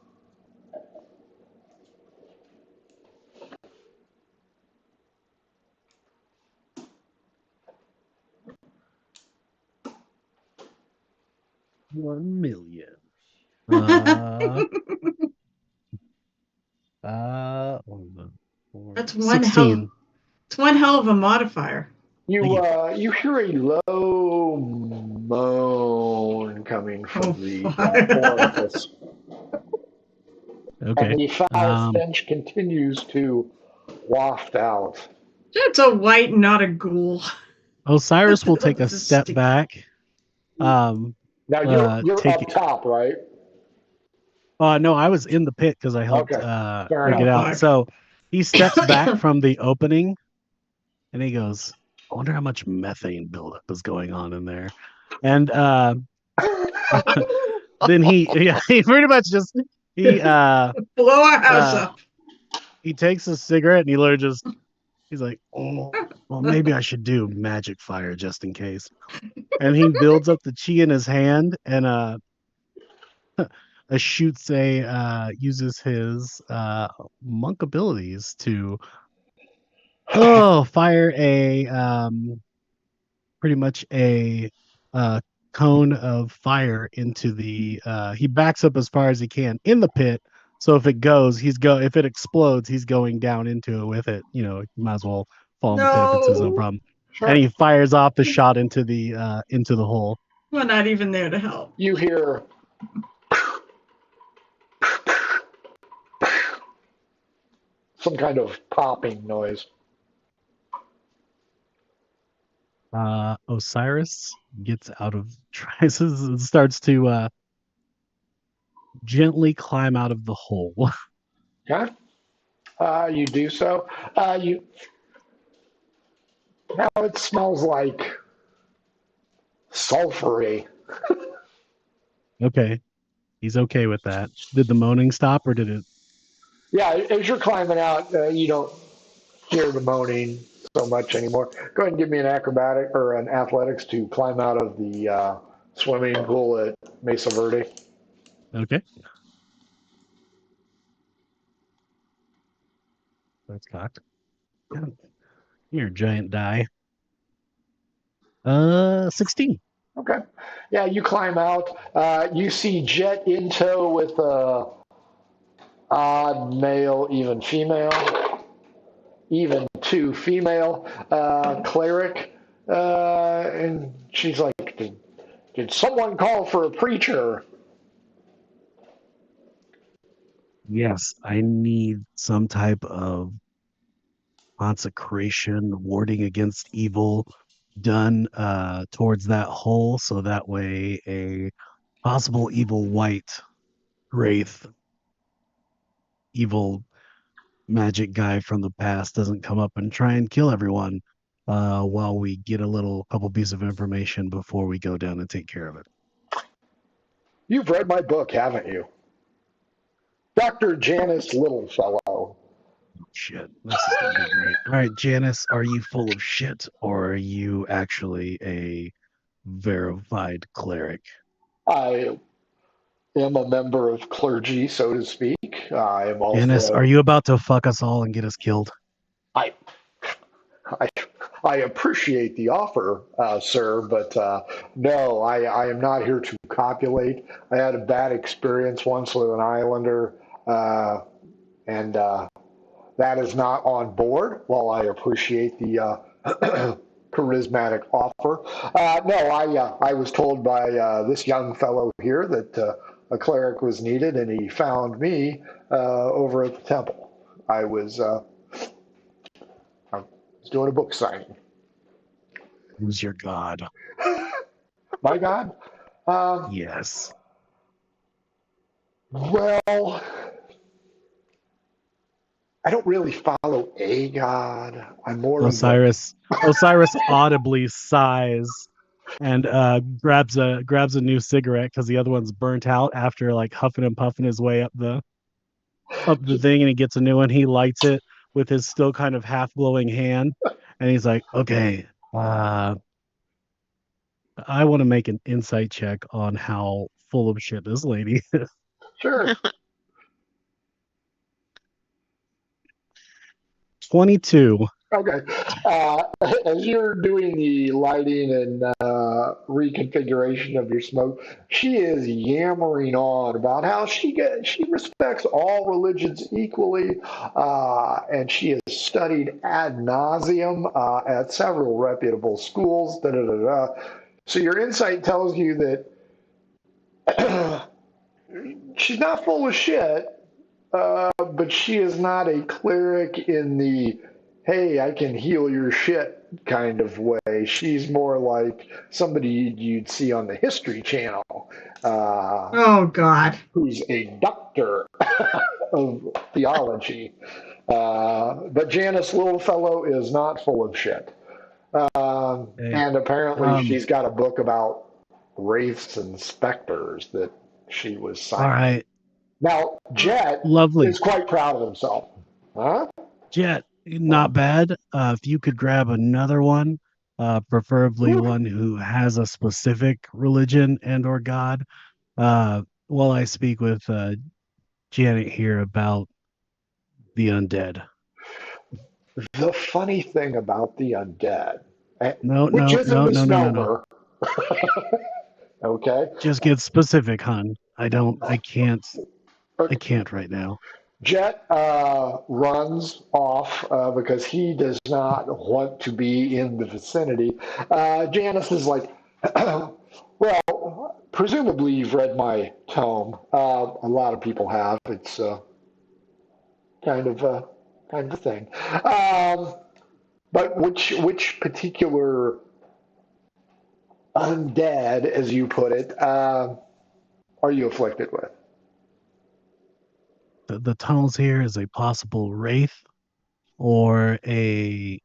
$1 million. That's 16. It's one hell of a modifier. You hear a low moan coming from the orifice. Okay. And the foul stench continues to waft out. It's a white, not a ghoul. Osiris will take a step back. Now you're up top, right? No, I was in the pit because I helped get out. So he steps back from the opening and he goes, "I wonder how much methane buildup is going on in there." And then he pretty much just blow our house up. He takes a cigarette and he literally just he's like, "Oh, well, maybe I should do magic fire just in case." And he builds up the chi in his hand and Ashutse uses his monk abilities to fire a pretty much a cone of fire into the. He backs up as far as he can in the pit. So if it goes, if it explodes, he's going down into it with it. You might as well fall in the pit if it's his own No, problem. Sure. And he fires off the shot into the hole. we're not even there to help. You hear some kind of popping noise. Osiris gets out of tries and starts to gently climb out of the hole. Okay. You do so. Now it smells like sulfury. Okay. He's okay with that. Did the moaning stop or did it? Yeah, as you're climbing out, you don't hear the moaning so much anymore. Go ahead and give me an acrobatic or an athletics to climb out of the swimming pool at Mesa Verde. Okay. That's cocked. You're a giant die. 16. Okay. Yeah, you climb out. You see Jet in tow with a odd male, even female, even two female cleric, and she's like, "Did someone call for a preacher?" Yes, I need some type of consecration, warding against evil done towards that hole, so that way a possible evil white wraith, evil magic guy from the past doesn't come up and try and kill everyone while we get a couple pieces of information before we go down and take care of it. You've read my book, haven't you? Dr. Janice Littlefellow. Shit, this is gonna be great. All right, Janice, are you full of shit or are you actually a verified cleric? I am a member of clergy, so to speak. I am also. Janice, are you about to fuck us all and get us killed? I, I, I appreciate the offer, sir, but no, I am not here to copulate. I had a bad experience once with an Islander, and that is not on board. While I appreciate the charismatic offer, no, I was told by this young fellow here that a cleric was needed, and he found me over at the temple. I was doing a book signing. Who's your god? My God. Yes. Well, I don't really follow a god. I'm more Osiris audibly sighs and grabs a new cigarette because the other one's burnt out after like huffing and puffing his way up the thing, and he gets a new one. He lights it with his still kind of half glowing hand, and he's like, "Okay, I want to make an insight check on how full of shit this lady is." Sure. 22. Okay. As you're doing the lighting and reconfiguration of your smoke, she is yammering on about how she respects all religions equally, and she has studied ad nauseum at several reputable schools. Da, da, da, da. So your insight tells you that she's not full of shit, but she is not a cleric in the "hey, I can heal your shit" kind of way. She's more like somebody you'd see on the History Channel. Oh, God. Who's a doctor of theology. But Janice Littlefellow is not full of shit. And apparently she's got a book about wraiths and specters that she was signing. All right. Now, Jet is quite proud of himself. Huh? Jet, not bad. If you could grab another one, preferably one who has a specific religion and or god, while I speak with Janet here about the undead. The funny thing about the undead, No. Okay. Just get specific, hon. I can't right now. Jet runs off because he does not want to be in the vicinity. Janice is like, well, presumably you've read my tome. A lot of people have. It's kind of a thing. But which particular undead, as you put it, are you afflicted with? The tunnels here is a possible wraith or a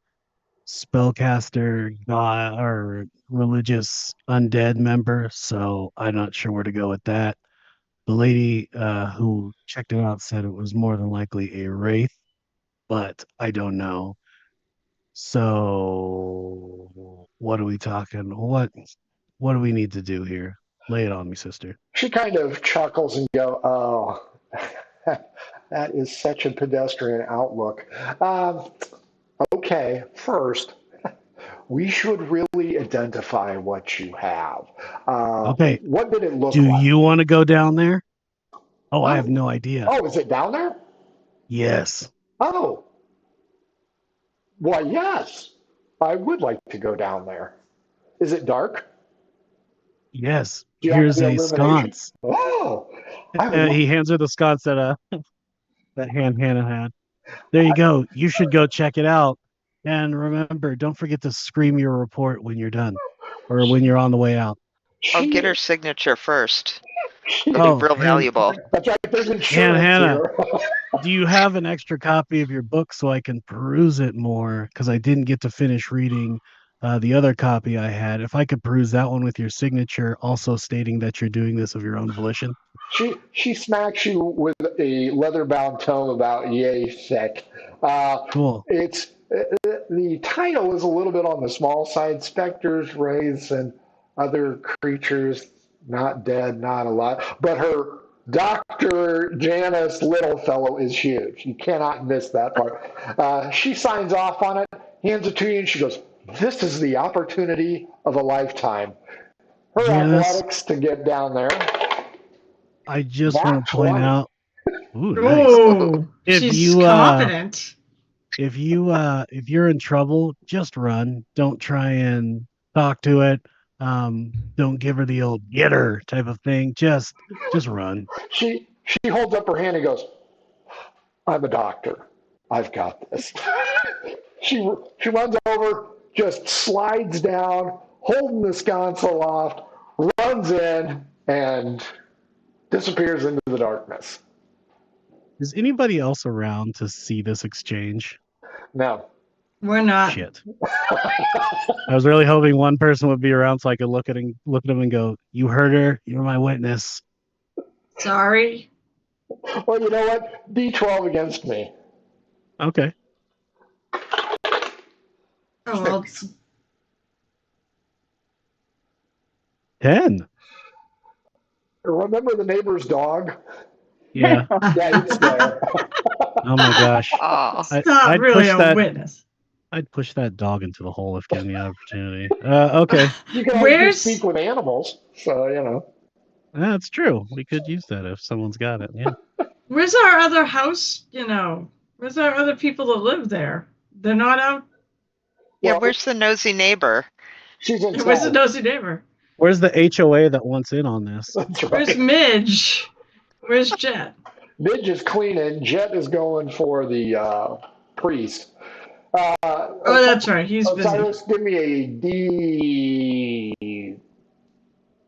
spellcaster god or religious undead member, so I'm not sure where to go with that. The lady who checked it out said it was more than likely a wraith, but I don't know. So what are we talking? What do we need to do here? Lay it on me, sister. She kind of chuckles and go, "Oh, that is such a pedestrian outlook." Um, okay, first, we should really identify what you have. Okay, What did it look do like? you want to go down there? Oh, I have Oh, no idea. oh, is it down there? Yes. Oh, why, yes. I would like to go down there. Is it dark? Yes. Do you have Here's the a illumination? sconce. Oh, I would He hands her the sconce that Hannah had. There you go. You should go check it out. And remember, don't forget to scream your report when you're done or when you're on the way out. Oh, get she, her signature first. It'll be Oh, real valuable. that's right, there's insurance Hannah, here. do you have an extra copy of your book so I can peruse it more? Because I didn't get to finish reading the other copy I had. If I could peruse that one with your signature, also stating that you're doing this of your own volition. She smacks you with a leather-bound tome about yay thick. Cool. It's the title is a little bit on the small side. Specters, wraiths, and other creatures not dead, not alive. But her Dr. Janice Littlefellow is huge. You cannot miss that part. She signs off on it, hands it to you, and she goes, "This is the opportunity of a lifetime." Her Janice, athletics to get down there. I just want That's to point one. out. Ooh, nice. Oh, If she's you confident. if you're in trouble, just run. Don't try and talk to it. Don't give her the old get her type of thing. Just run. She holds up her hand and goes, "I'm a doctor. I've got this." She runs over, just slides down, holding the sconce aloft, runs in, and disappears into the darkness. Is anybody else around to see this exchange? No. We're not. Shit. I was really hoping one person would be around so I could look at him and go, "You heard her. You're my witness." Sorry. Well, you know what? D12 against me. Okay. Oh, well, 10. Remember the neighbor's dog? Yeah. Yeah, it's there. Oh my gosh. Oh, it's not really a witness. I'd push that dog into the hole if given the opportunity. Okay. You can always speak with animals, so you know. That's true. We could use that if someone's got it. Yeah. Where's our other house? Where's our other people that live there? They're not out. yeah. Well, Where's the nosy neighbor? She's inside. Where's the nosy neighbor? Where's the HOA that wants in on this? That's right. Where's Midge? Where's Jet? Midge is cleaning. Jet is going for the priest. Oh, that's right. He's busy. Osiris, give me a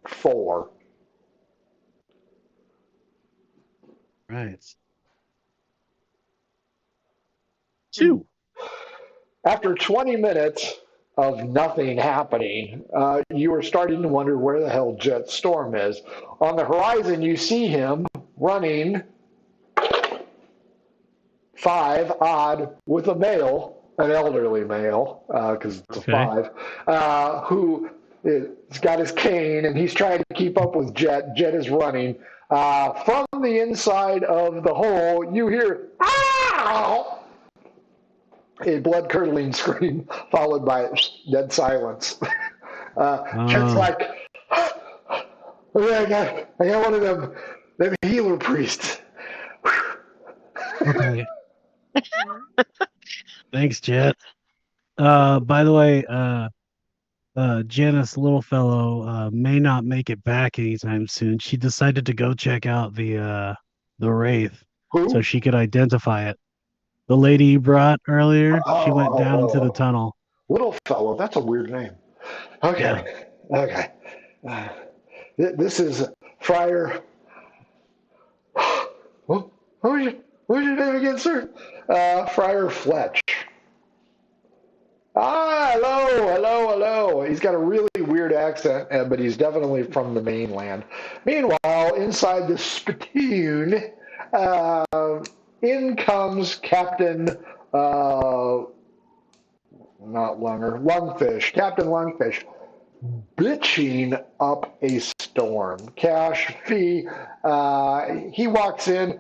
D4. Right. 2. After 20 minutes of nothing happening, you are starting to wonder where the hell Jet Storm is. On the horizon, you see him running 5 odd with a male, an elderly male, because it's Okay. a 5, who has got his cane and he's trying to keep up with Jet. Jet is running. From the inside of the hole, you hear, "Ow!" A blood-curdling scream followed by dead silence. Jet's like, Okay, I got one of them healer priests. Okay. Thanks, Jet. By the way, Janice Littlefellow may not make it back anytime soon. She decided to go check out the Wraith so Who? she could identify it. The lady you brought earlier, she went down into the Oh. tunnel. Little fellow. That's a weird name. Yeah. Okay. Okay. This is Friar. What was your name again, sir? Friar Fletch. Ah, hello. He's got a really weird accent, but he's definitely from the mainland. Meanwhile, inside the spittoon, uh, in comes Captain, not Lunger, Lungfish, Captain Lungfish, bitching up a storm. Cash, Fee, he walks in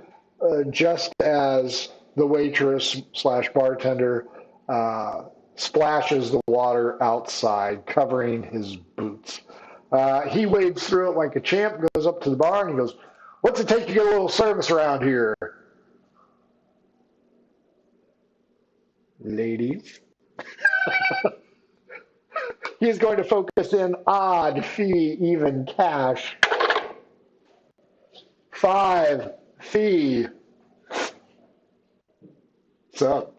just as the waitress slash bartender splashes the water outside, covering his boots. He wades through it like a champ, goes up to the bar, and he goes, "What's it take to get a little service around here?" Ladies. He's going to focus in odd, fee, even, cash. 5, fee. What's up?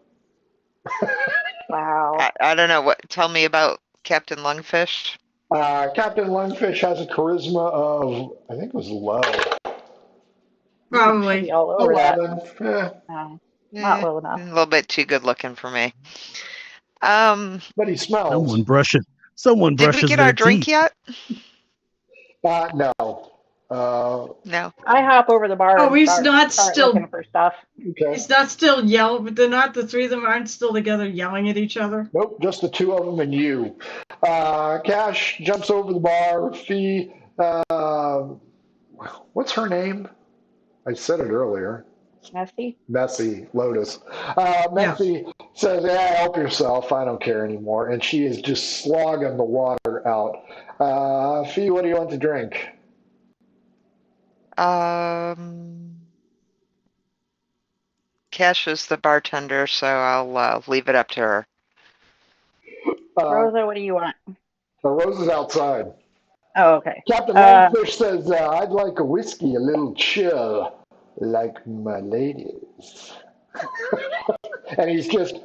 Wow. I don't know what. Tell me about Captain Lungfish. Captain Lungfish has a charisma of, I think it was low. Probably. Be all over that. 11. Not low enough. A little bit too good looking for me. But he smells. Someone Did we brushes get their our drink teeth. yet? No. No. I hop over the bar Oh, and he's start not still. looking for stuff. Okay. He's not still yelling. But they're not. The three of them aren't still together yelling at each other. Nope, just the two of them and you. Cash jumps over the bar. Fee, what's her name? I said it earlier. Messy. Lotus. Messy says, "Yeah, help yourself. I don't care anymore." And she is just slogging the water out. Fee, what do you want to drink? Cash is the bartender, so I'll leave it up to her. Rosa, what do you want? Rose is outside. Oh, okay. Captain Longfish says, "I'd like a whiskey, a little chill, like my ladies." And he's just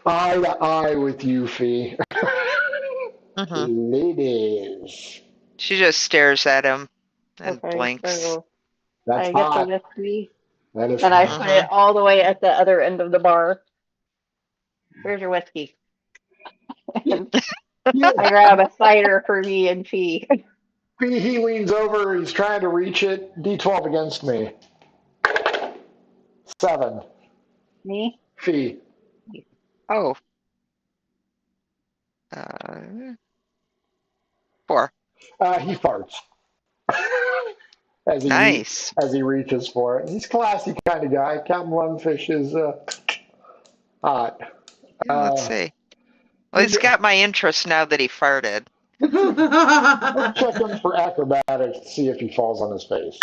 eye to eye with you, Fee. Ladies. She just stares at him and blinks. So That's I get hot. the whiskey, That is and I hot. put it all the way at the other end of the bar. Where's your whiskey? I grab a cider for me and Fee. He leans over. He's trying to reach it. D12 against me. 7. Me? Fee. Oh. 4. He farts. Nice. As he reaches for it. He's a classy kind of guy. Captain Lungfish is hot. Let's see. Well, he's got my interest now that he farted. Let's check him for acrobatics to see if he falls on his face.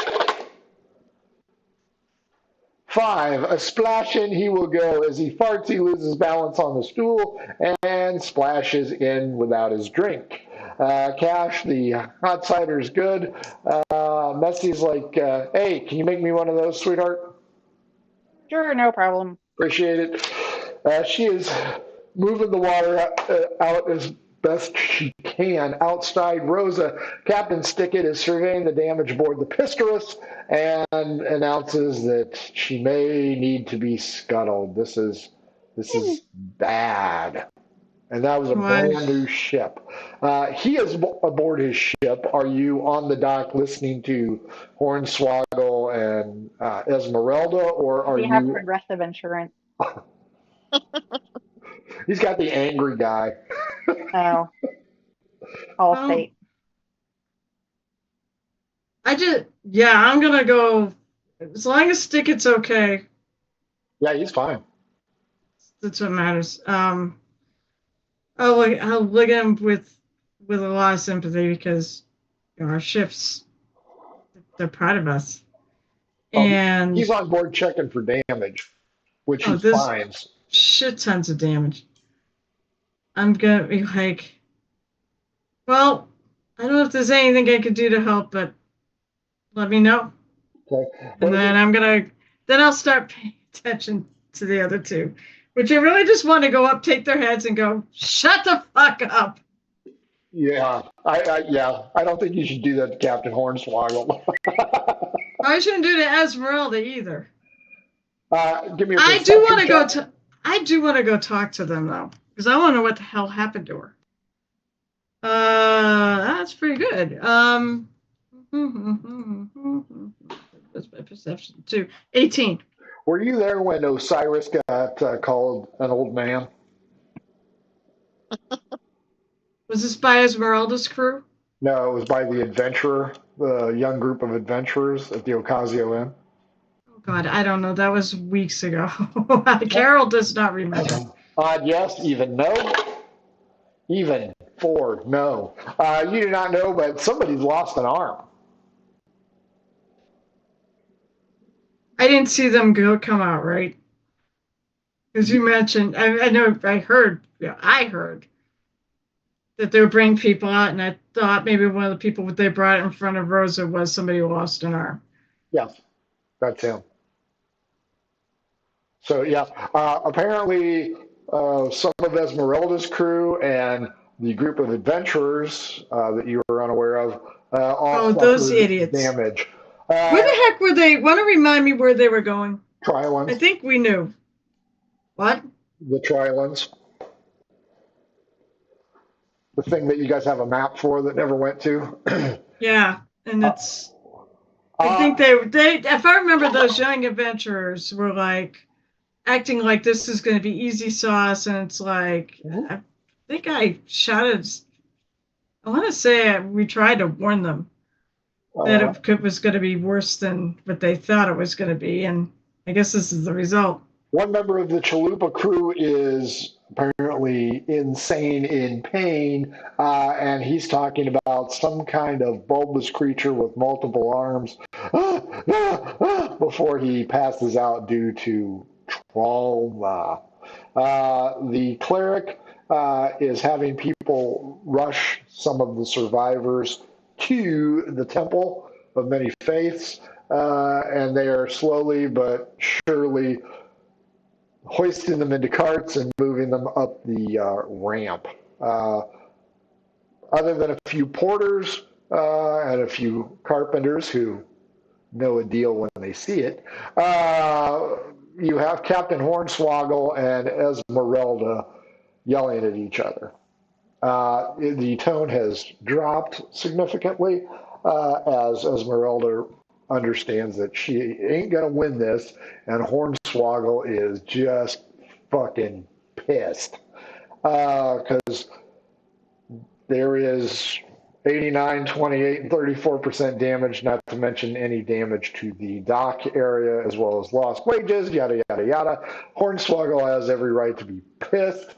5, a splash in he will go. As he farts, he loses balance on the stool and splashes in without his drink. Cash, the hot cider's good. Messy's like, "Hey, can you make me one of those, sweetheart?" Sure, no problem. Appreciate it. She is moving the water out as best she can. Outside, Rosa, Captain Stickett is surveying the damage aboard the Pistorus and announces that she may need to be scuttled. This is bad. And that was a brand new ship. He is aboard his ship. Are you on the dock listening to Hornswoggle and Esmeralda, or are We you? have progressive insurance. He's got the angry guy. Oh. Allstate. I'm gonna go. As long as Stickett's okay. Yeah, he's fine. That's what matters. I'll look at him with a lot of sympathy because our ships. They're proud of us. Oh, And he's on board checking for damage, which he there's finds. shit tons of damage. I'm gonna be like, well, I don't know if there's anything I could do to help, but let me know. Okay. And then I'll start paying attention to the other two, which I really just want to go up, take their heads, and go, shut the fuck up. Yeah, I don't think you should do that to Captain Hornswoggle. I shouldn't do to Esmeralda either. Give me a I perception do want to go check. I do want to go talk to them though, because I want to know what the hell happened to her. That's pretty good. That's my perception too. 18. Were you there when Osiris got called an old man? Was this by Esmeralda's crew? No, it was by the adventurer, the young group of adventurers at the Occasio Inn. Oh God, I don't know. That was weeks ago. Carol does not remember. Yes, even no. Even 4, no. You do not know, but somebody's lost an arm. I didn't see them come out, right? Because you mentioned, I know, I heard that they would bring people out, and I thought maybe one of the people they brought in front of Rosa was somebody who lost an arm. Yes, that's him. So, yeah, apparently some of Esmeralda's crew and the group of adventurers that you were unaware of all those suffered idiots. damage. Where the heck were they? Want to remind me where they were going? Trilons. I think we knew. What? The Trilons. The thing that you guys have a map for that never went to. Yeah, and it's. I think they. If I remember, those young adventurers were like acting like this is going to be easy sauce, and it's like I think I shouted. I want to say we tried to warn them that it was going to be worse than what they thought it was going to be, and I guess this is the result. One member of the Chalupa crew is apparently insane in pain, and he's talking about some kind of bulbous creature with multiple arms before he passes out due to trauma. The cleric is having people rush some of the survivors to the Temple of Many Faiths, and they are slowly but surely hoisting them into carts and moving them up the ramp. Other than a few porters and a few carpenters who know a deal when they see it, you have Captain Hornswoggle and Esmeralda yelling at each other. The tone has dropped significantly as Esmeralda understands that she ain't going to win this, and Hornswoggle is just fucking pissed. Because there is 89, 28, and 34% damage, not to mention any damage to the dock area, as well as lost wages, yada, yada, yada. Hornswoggle has every right to be pissed.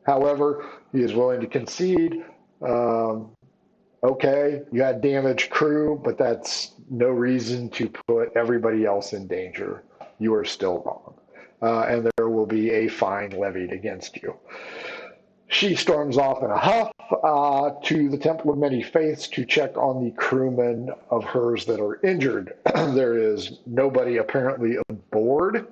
However, he is willing to concede. Okay, you had damaged crew, but that's no reason to put everybody else in danger. You are still wrong. And there will be a fine levied against you. She storms off in a huff to the Temple of Many Faiths to check on the crewmen of hers that are injured. There is nobody apparently aboard.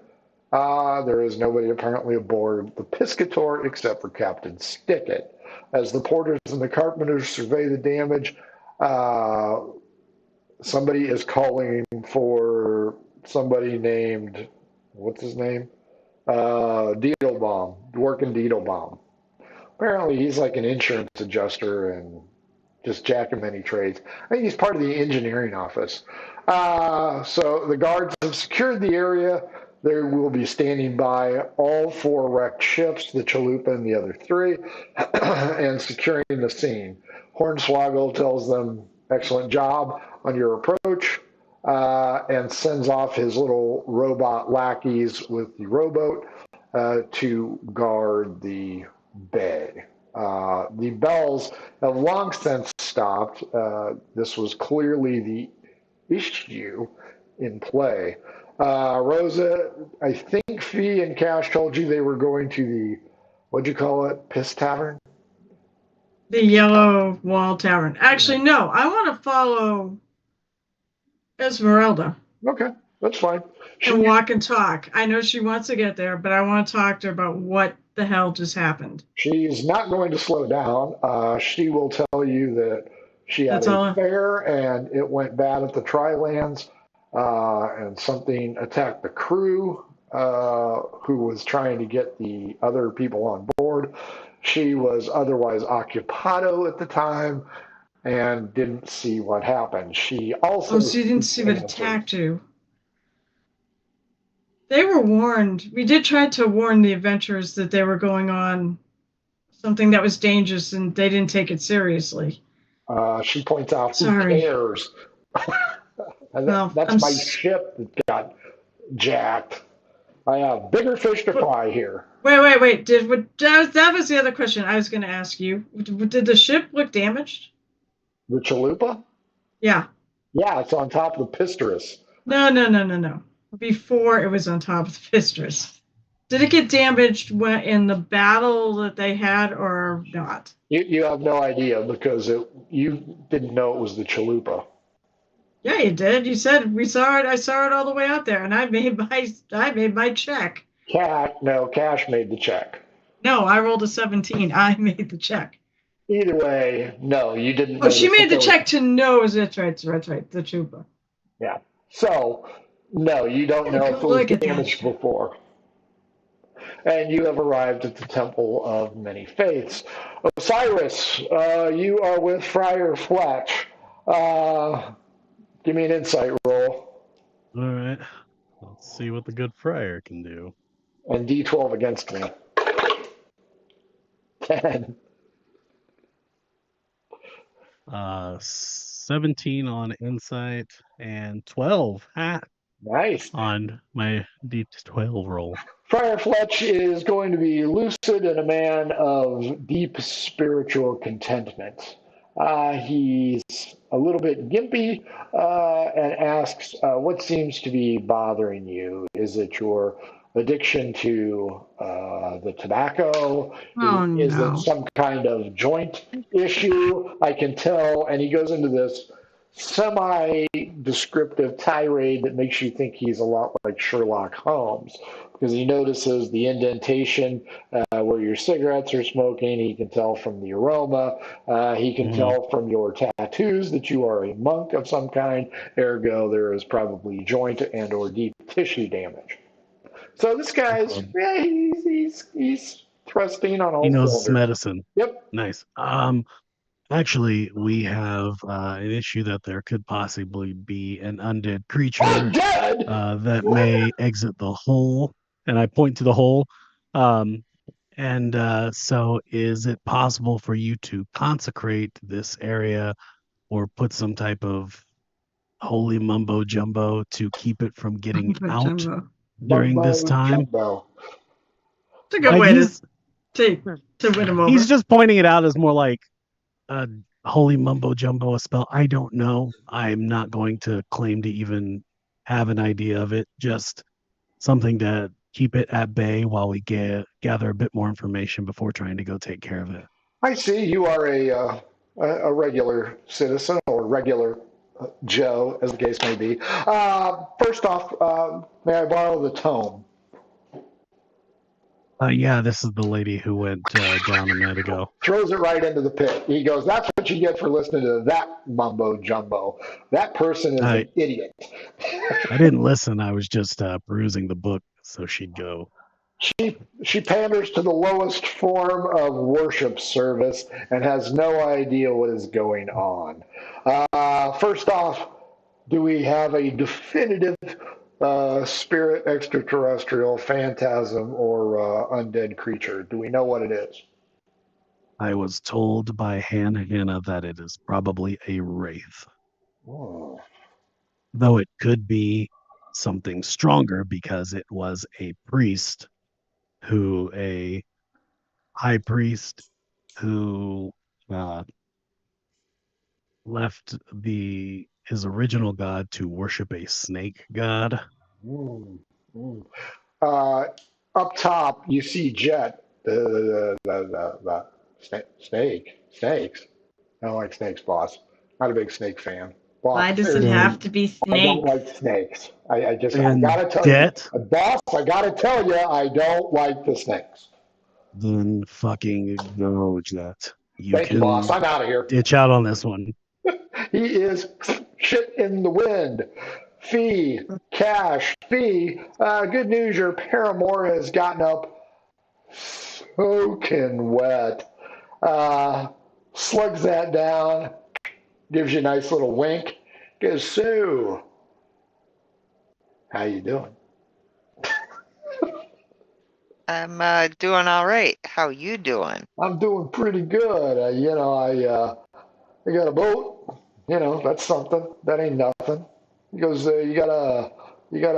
There is nobody apparently aboard the Piscator except for Captain Stickett. As the porters and the carpenters survey the damage, somebody is calling for somebody named, what's his name? Deedlebaum, Dworkin Deedlebaum. Apparently he's like an insurance adjuster and just jack of many trades. I think he's part of the engineering office. So the guards have secured the area. They will be standing by all 4 wrecked ships, the Chalupa and the other 3, and securing the scene. Hornswoggle tells them, excellent job on your approach, and sends off his little robot lackeys with the rowboat to guard the bay. The bells have long since stopped. stopped. This was clearly the issue in play. Rosa, I think Fee and Cash told you they were going to the, what'd you call it, Piss Tavern? The Yellow Wall Tavern. Actually, no, I want to follow Esmeralda. Okay, that's fine. And walk and talk. I know she wants to get there, but I want to talk to her about what the hell just happened. She's not going to slow down. She will tell you that she had a fair and it went bad at the Tri-Lands, and something attacked the crew who was trying to get the other people on board. She was otherwise occupado at the time and didn't see what happened. She also... Oh, so you didn't see what attacked you. They were warned. We did try to warn the adventurers that they were going on something that was dangerous, and they didn't take it seriously. She points out, who cares? That's my ship that got jacked. I have bigger fish to fry here. Wait. That was the other question I was going to ask you. Did the ship look damaged? The Chalupa? Yeah. Yeah, it's on top of the Pistrus. No. Before it was on top of the Pistrus. Did it get damaged in the battle that they had or not? You have no idea because you didn't know it was the Chalupa. Yeah, you did. You said we saw it. I saw it all the way out there, and I made my check. Cash made the check. No, I rolled a 17. I made the check. Either way, no, you didn't. Oh, she made the check to know. That's right. The Chupa. Yeah. So, no, you don't know if it was damaged before. And you have arrived at the Temple of Many Faiths. Osiris, you are with Friar Fletch. Give me an insight roll. All right. Let's see what the good friar can do. And D12 against me. 10. 17 on insight and 12 nice on my D12 roll. Friar Fletch is going to be lucid and a man of deep spiritual contentment. He's a little bit gimpy and asks, what seems to be bothering you? Is it your addiction to the tobacco? Is it some kind of joint issue? I can tell. And he goes into this semi-descriptive tirade that makes you think he's a lot like Sherlock Holmes, because he notices the indentation where your cigarettes are smoking. He can tell from the aroma. He can tell from your tattoos that you are a monk of some kind. Ergo, there is probably joint and or deep tissue damage. So this guy's, he's thrusting on all cylinders. He knows his medicine. Yep. Nice. Actually, we have an issue that there could possibly be an undead creature that may exit the hole. And I point to the hole. So is it possible for you to consecrate this area or put some type of holy mumbo jumbo to keep it from getting out during this time? It's a good way to win him over. He's just pointing it out as more like a holy mumbo jumbo, a spell. I don't know. I'm not going to claim to even have an idea of it. Just something to keep it at bay while we gather a bit more information before trying to go take care of it. I see you are a regular citizen or regular Joe, as the case may be. First off, may I borrow the tome? Yeah, this is the lady who went down a minute ago. Throws it right into the pit. He goes, that's what you get for listening to that mumbo jumbo. That person is an idiot. I didn't listen. I was just perusing the book, so she'd go. She panders to the lowest form of worship service and has no idea what is going on. First off, do we have a definitive spirit, extraterrestrial, phantasm, or undead creature? Do we know what it is? I was told by Hannah that it is probably a wraith. Oh. Though it could be something stronger because it was a high priest who left his original god to worship a snake god. Mm, mm. Uh, Up top, you see Jet, the snakes. I don't like snakes, boss. Not a big snake fan. Why Boss, does it And have to be I don't snakes? like snakes. I and gotta tell you, debt, boss, I gotta tell you, I don't like the snakes. then fucking go, Jet. You Thank you, boss. can I'm out of here. ditch out on this one. He is shit in the wind. Fee, cash, fee. Good news, your paramour has gotten up soaking wet. Slugs that down, gives you a nice little wink. Goes, Sue, how you doing? I'm doing all right. How you doing? I'm doing pretty good. I got a boat. That's something. That ain't nothing. He goes, you got a, you got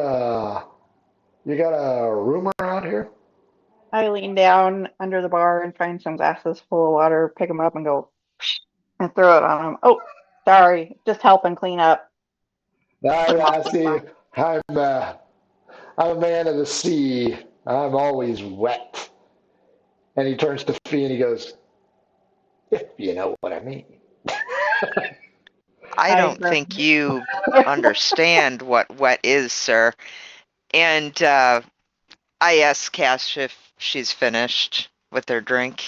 a room around here? I lean down under the bar and find some glasses full of water, pick them up, and go and throw it on him. Oh, sorry, just helping clean up. I see. I'm, uh, I'm a man of the sea. I'm always wet. And he turns to Fee and he goes, if you know what I mean. I don't think you understand what wet is, sir. And I asked Cash if she's finished with their drink.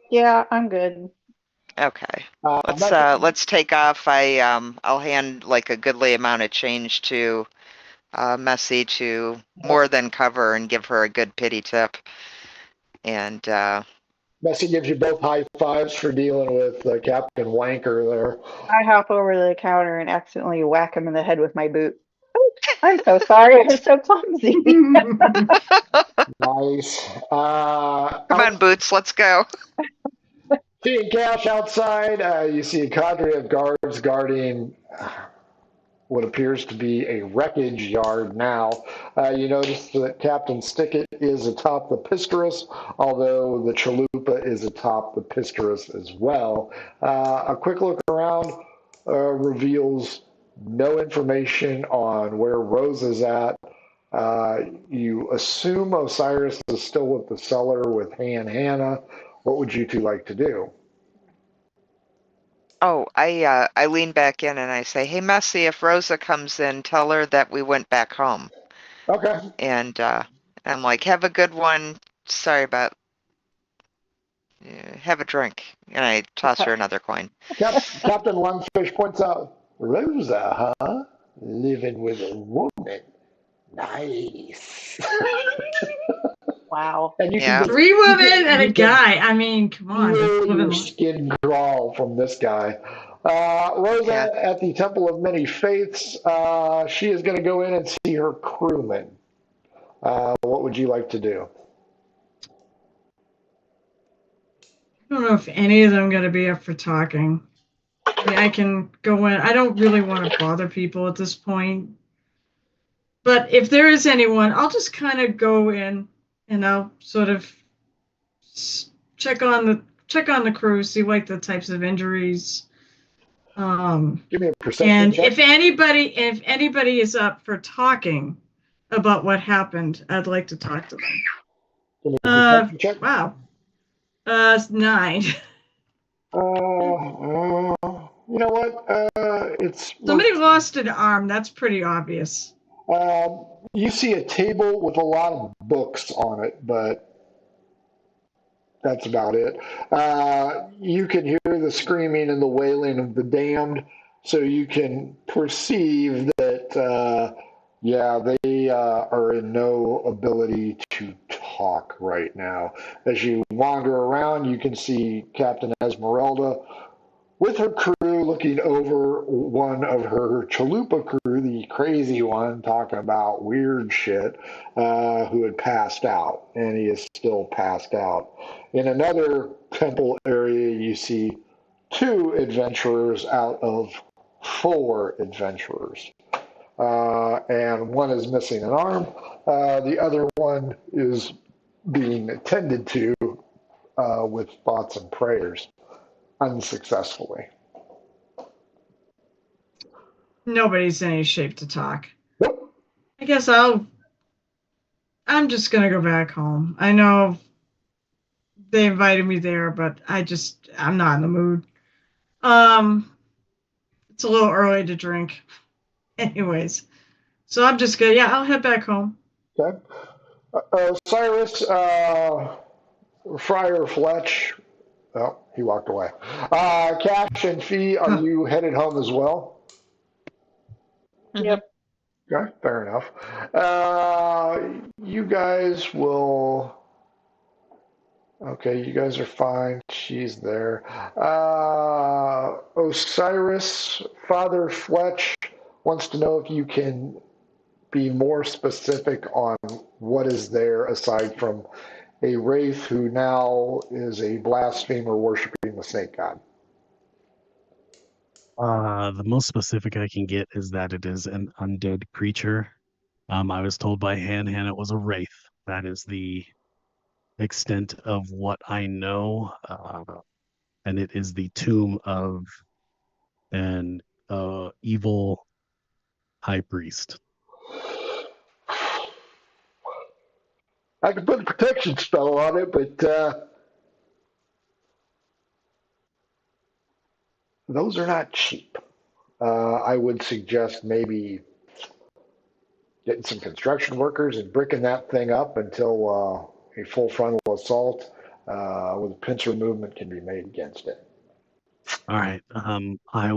Yeah, I'm good. Okay. Let's Let's take off. I'll hand like a goodly amount of change to Messy to more than cover and give her a good pity tip. And Messi gives you both high fives for dealing with Captain Wanker there. I hop over to the counter and accidentally whack him in the head with my boot. Oh, I'm so sorry. I was so clumsy. Nice. come on, Boots, let's go. Seeing Cash outside, you see a cadre of guards guarding what appears to be a wreckage yard now. You notice that Captain Stickett is atop the Pistorus, although the Chalupa is atop the Pistorus as well. A quick look around reveals no information on where Rose is at. You assume Osiris is still at the cellar with Hannah. What would you two like to do? Oh, I lean back in and I say, "Hey, Messy, if Rosa comes in, tell her that we went back home." Okay. And I'm like, "Have a good one. Sorry about. Have a drink." And I toss her another coin. Captain Lungfish points out, Rosa, huh? Living with a woman. Nice. Wow. And you Yeah. can 3 women and a guy. I mean, come on. feel Living your life. skin crawl from this guy. Rosa at the Temple of Many Faiths. She is going to go in and see her crewmen. What would you like to do? I don't know if any of them are going to be up for talking. I mean, I can go in. I don't really want to bother people at this point. But if there is anyone, I'll just kind of go in and I'll sort of check on the crew, see like the types of injuries. Give me a perception And check. if anybody is up for talking about what happened, I'd like to talk to them. Give me a perception check. Wow. 9. You know what? It's Somebody lost an arm. That's pretty obvious. You see a table with a lot of books on it, but that's about it. You can hear the screaming and the wailing of the damned, so you can perceive that, they are in no ability to talk right now. As you wander around, you can see Captain Esmeralda with her crew looking over one of her chalupa crew, the crazy one, talking about weird shit, who had passed out, and he is still passed out. In another temple area, you see 2 adventurers out of 4 adventurers. And one is missing an arm. The other one is being attended to with thoughts and prayers unsuccessfully. Nobody's in any shape to talk. Nope. I guess I'm just gonna go back home. I know they invited me there, but I'm not in the mood. It's a little early to drink. Anyways. So I'm just gonna, I'll head back home. Okay. Cyrus, Friar Fletch. Oh, he walked away. Cash and Fee, are you headed home as well? Yep. Okay, fair enough. You guys will. Okay, you guys are fine. She's there. Osiris, Father Fletch wants to know if you can be more specific on what is there aside from a wraith who now is a blasphemer worshiping the snake god. The most specific I can get is that it is an undead creature. I was told by Han it was a wraith. That is the extent of what I know. And it is the tomb of an evil high priest. I can put a protection spell on it, but those are not cheap. I would suggest maybe getting some construction workers and bricking that thing up until a full frontal assault with a pincer movement can be made against it. All right. I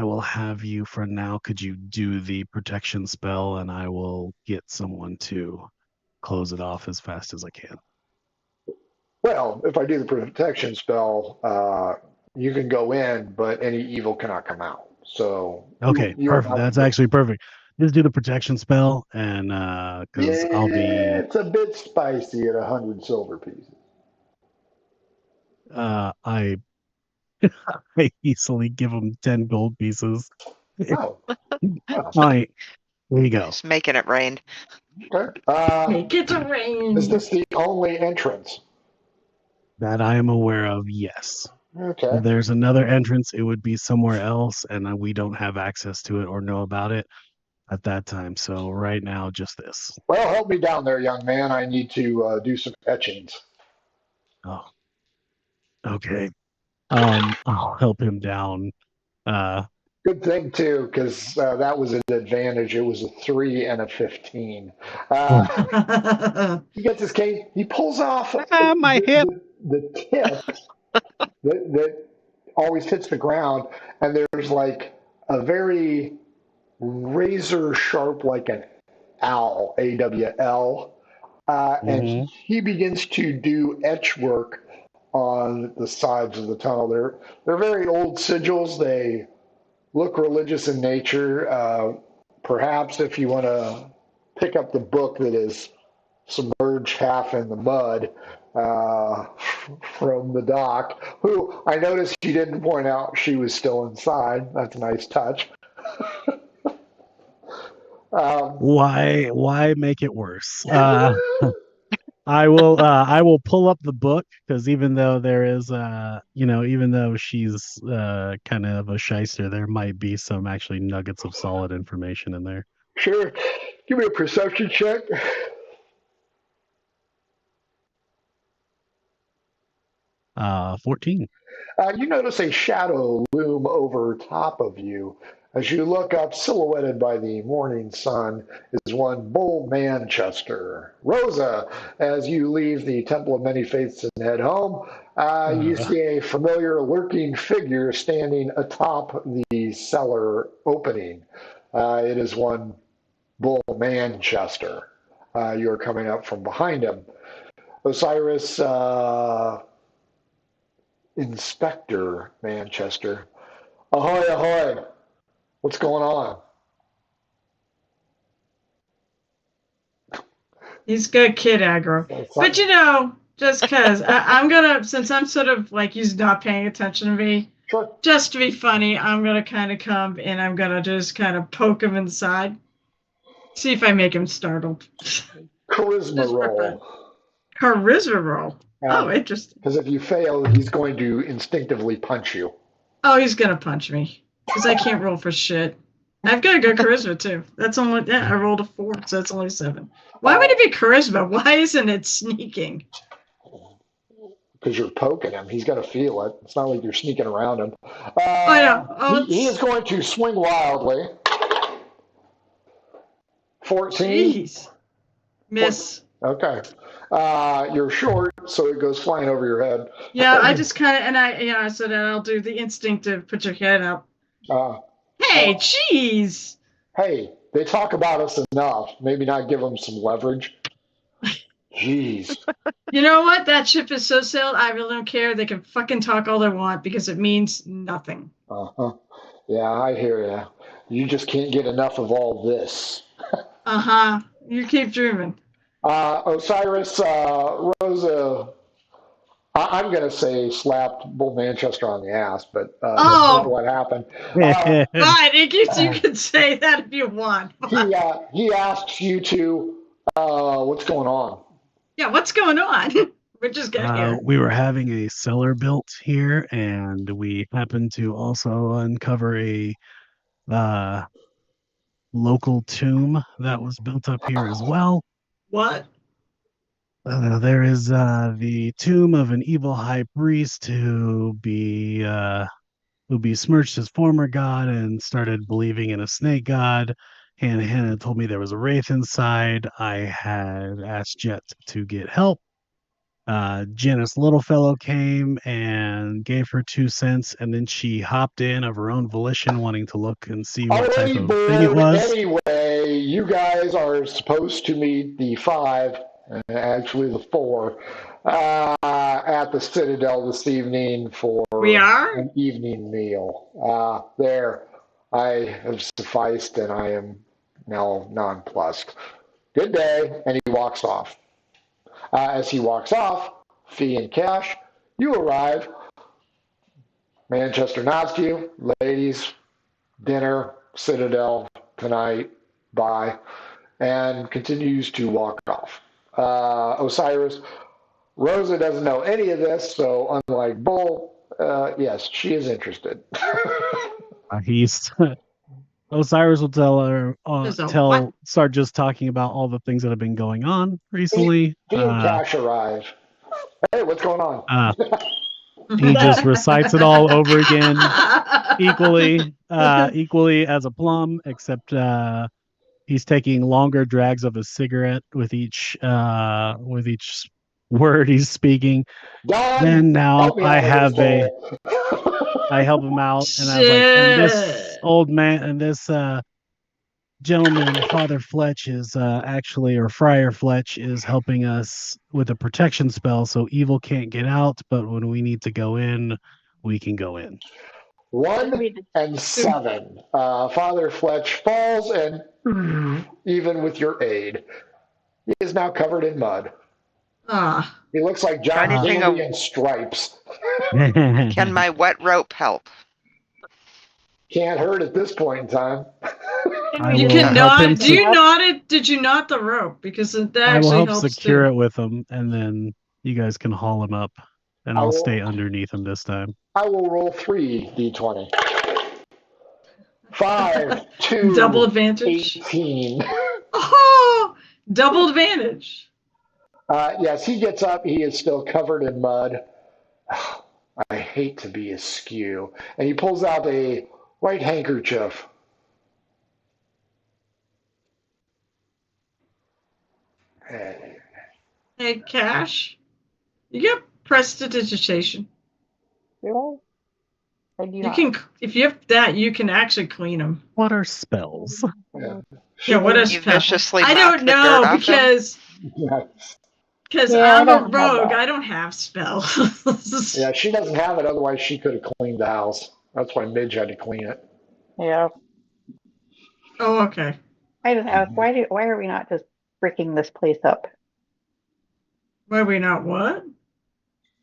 will have you for now. Could you do the protection spell, and I will get someone to close it off as fast as I can. Well, if I do the protection spell, you can go in, but any evil cannot come out. So okay, perfect. That's actually perfect. Just do the protection spell, and because I'll be. It's a bit spicy at 100 silver pieces. I easily give him 10 gold pieces. Oh. All right, there you go. Just making it rain. Okay. Make it rain. Is this the only entrance? That I am aware of, yes. Okay. If there's another entrance, it would be somewhere else, and we don't have access to it or know about it at that time. So right now, just this. Well, help me down there, young man. I need to do some etchings. Oh, okay. I'll help him down. Good thing too, because that was an advantage. It was a 3 and a 15. He gets his cane. He pulls off my hip. The tip that always hits the ground, and there's like a very razor sharp, like an owl, AWL, and he begins to do etch work on the sides of the tunnel. They're very old sigils. They look religious in nature. Perhaps if you want to pick up the book that is submerged half in the mud from the dock, who I noticed you didn't point out she was still inside. That's a nice touch. Why make it worse? I will pull up the book, because even though there is even though she's kind of a shyster, there might be some actually nuggets of solid information in there. Sure. Give me a perception check. 14. You notice a shadow loom over top of you. As you look up, silhouetted by the morning sun, is one Bull Manchester. Rosa, as you leave the Temple of Many Faiths and head home, you see a familiar lurking figure standing atop the cellar opening. It is one Bull Manchester. You're coming up from behind him. Osiris, Inspector Manchester. Ahoy, ahoy. What's going on? He's good kid aggro. But just because I'm going to, since I'm sort of like he's not paying attention to me, sure, just to be funny, I'm going to kind of come and I'm going to just kind of poke him inside. See if I make him startled. Charisma roll. Charisma roll. Oh, interesting. Because if you fail, he's going to instinctively punch you. Oh, he's gonna punch me because I can't roll for shit. I've got a good charisma too. That's only I rolled a 4, so that's only 7. Why would it be charisma? Why isn't it sneaking? Because you're poking him. He's going to feel it. It's not like you're sneaking around him. I know. Oh, he is going to swing wildly. 14. Jeez. Miss. Okay. You're short, so it goes flying over your head. Yeah, I just kind of, I said I'll do the instinctive put your head up. Hey, jeez. Hey, they talk about us enough. Maybe not give them some leverage. Jeez. You know what? That ship is so sailed, I really don't care. They can fucking talk all they want because it means nothing. Uh-huh. Yeah, I hear you. You just can't get enough of all this. Uh-huh. You keep dreaming. Osiris, Rosa, I'm going to say slapped Bull Manchester on the ass, but that's not what happened. Fine, you can say that if you want. He asks you to, what's going on? Yeah, what's going on? We just got here. We were having a cellar built here, and we happened to also uncover a local tomb that was built up here as well. What? There is the tomb of an evil high priest who besmirched his former god and started believing in a snake god. Hannah told me there was a wraith inside. I had asked Jet to get help. Janice Littlefellow came and gave her 2 cents, and then she hopped in of her own volition, wanting to look and see what type of thing it was. Anyway, you guys are supposed to meet the 5, actually the 4, at the Citadel this evening for an evening meal. There, I have sufficed, and I am now nonplussed. Good day, and he walks off. As he walks off, Fee and Cash, you arrive. Manchester nods to you. Ladies, dinner, Citadel, tonight, bye. And continues to walk off. Osiris, Rosa doesn't know any of this, so unlike Bull, yes, she is interested. Osiris will tell her, start just talking about all the things that have been going on recently. Fee and Cash arrive. Hey, what's going on? He just recites it all over again, equally as a plum, except he's taking longer drags of a cigarette with each word he's speaking. Then now I help him out, and I was like, and this old man and this gentleman, Father Fletch, is or Friar Fletch is helping us with a protection spell, so evil can't get out, but when we need to go in, we can go in. 1 and 7. Father Fletch falls, and even with your aid, he is now covered in mud. He looks like John Candy in stripes. Can my wet rope help? Can't hurt at this point in time. You can knot. Do you knot it? Did you knot the rope? Because that actually I will helps secure it with him, and then you guys can haul him up, and I'll stay underneath him this time. I will roll 3 d20. 5, 2, double advantage. 18. Oh, double advantage. Yes, he gets up. He is still covered in mud. I hate to be askew. And he pulls out a white handkerchief. Hey, Cash, you get prestidigitation. Really? You can, if you have that, you can actually clean them. What are spells? Yeah, what are spells? I don't know because I'm a rogue. I don't have spells. Yeah, she doesn't have it. Otherwise, she could have cleaned the house. That's why Midge had to clean it. Yeah. Oh, okay. I just asked, why are we not just breaking this place up? Why are we not what?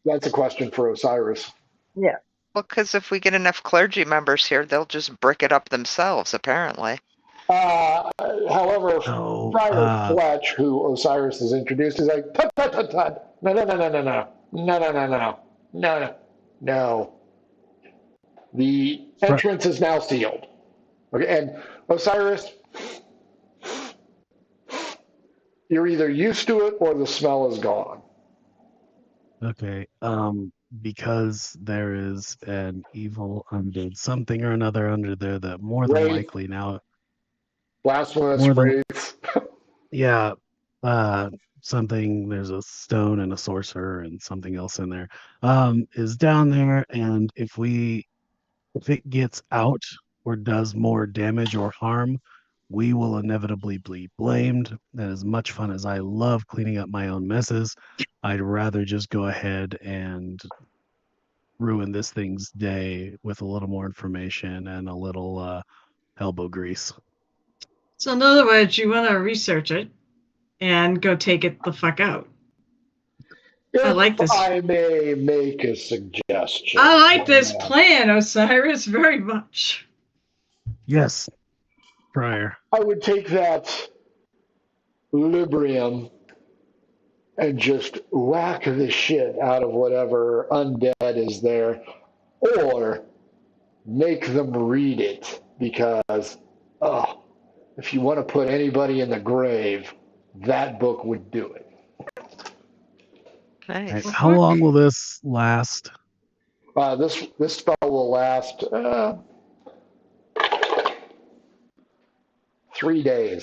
That's a question for Osiris. Yeah. Well, because if we get enough clergy members here, they'll just brick it up themselves, apparently. However, Friar Fletch, who Osiris has introduced, is like, tut, tut, tut, tut. No. The entrance is now sealed. Okay, and Osiris, you're either used to it or the smell is gone. Okay. Because there is an evil undead something or another under there that more than likely now Blasphemous, more than wraith. yeah, something there's a stone and a sorcerer and something else in there. Is down there, and if it gets out or does more damage or harm, we will inevitably be blamed. And as much fun as I love cleaning up my own messes, I'd rather just go ahead and ruin this thing's day with a little more information and a little elbow grease. So in other words, you want to research it and go take it the fuck out. If I like this. I may make a suggestion. I like this plan, Osiris, very much. Yes, Prior. I would take that Librium and just whack the shit out of whatever undead is there, or make them read it, because if you want to put anybody in the grave, that book would do it. Nice. How long will this last? This spell will last 3 days.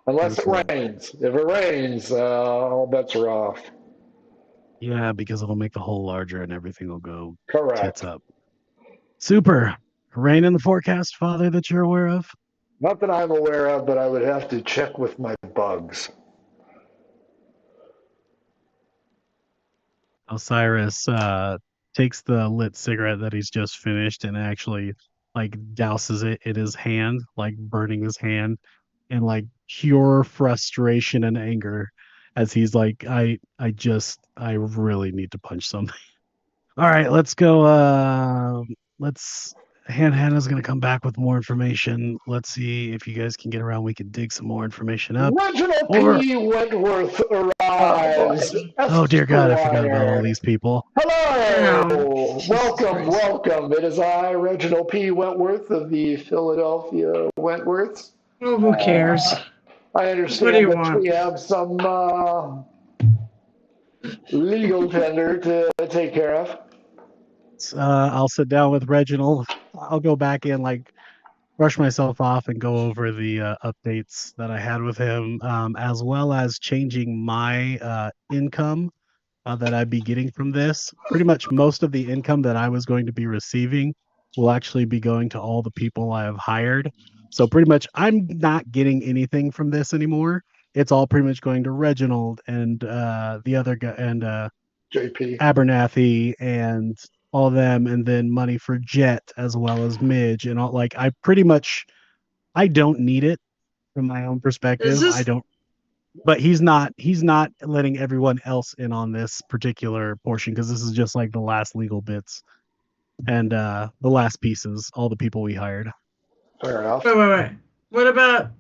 Unless it rains. If it rains, all bets are off. Yeah, because it'll make the hole larger and everything will go Correct. tits up. Super. Rain in the forecast, Father, that you're aware of? Not that I'm aware of, but I would have to check with my bugs. Osiris takes the lit cigarette that he's just finished and actually like douses it in his hand, like burning his hand in like pure frustration and anger as he's like, I really need to punch something. All right, let's go. Hannah's gonna come back with more information. Let's see if you guys can get around. We can dig some more information up. Reginald P. Wentworth arrives. Oh dear God, I forgot about all these people. Hello, welcome. It is I, Reginald P. Wentworth of the Philadelphia Wentworths. Oh, who cares? I understand that we have some legal tender to take care of. I'll sit down with Reginald. I'll go back in, like, brush myself off and go over the updates that I had with him, as well as changing my income that I'd be getting from this. Pretty much most of the income that I was going to be receiving will actually be going to all the people I have hired. So pretty much I'm not getting anything from this anymore. It's all pretty much going to Reginald and the other guy and JP Abernathy and all them, and then money for Jet as well as Midge and all. Like I don't need it from my own perspective. I don't, but he's not letting everyone else in on this particular portion because this is just like the last legal bits and the last pieces, all the people we hired. Fair enough. Wait. What about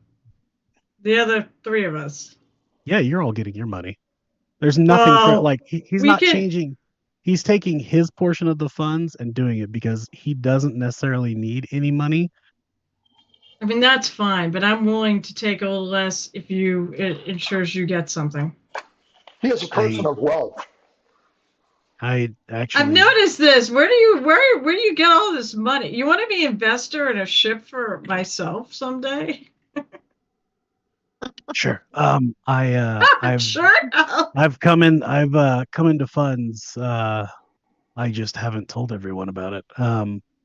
the other three of us? Yeah, you're all getting your money. There's nothing for he's not changing. He's taking his portion of the funds and doing it because he doesn't necessarily need any money. I mean, that's fine, but I'm willing to take a little less if it ensures you get something. He is a person of wealth. I've noticed this. Where do you get all this money? You want to be an investor in a ship for myself someday? Sure. I've come into funds. I just haven't told everyone about it.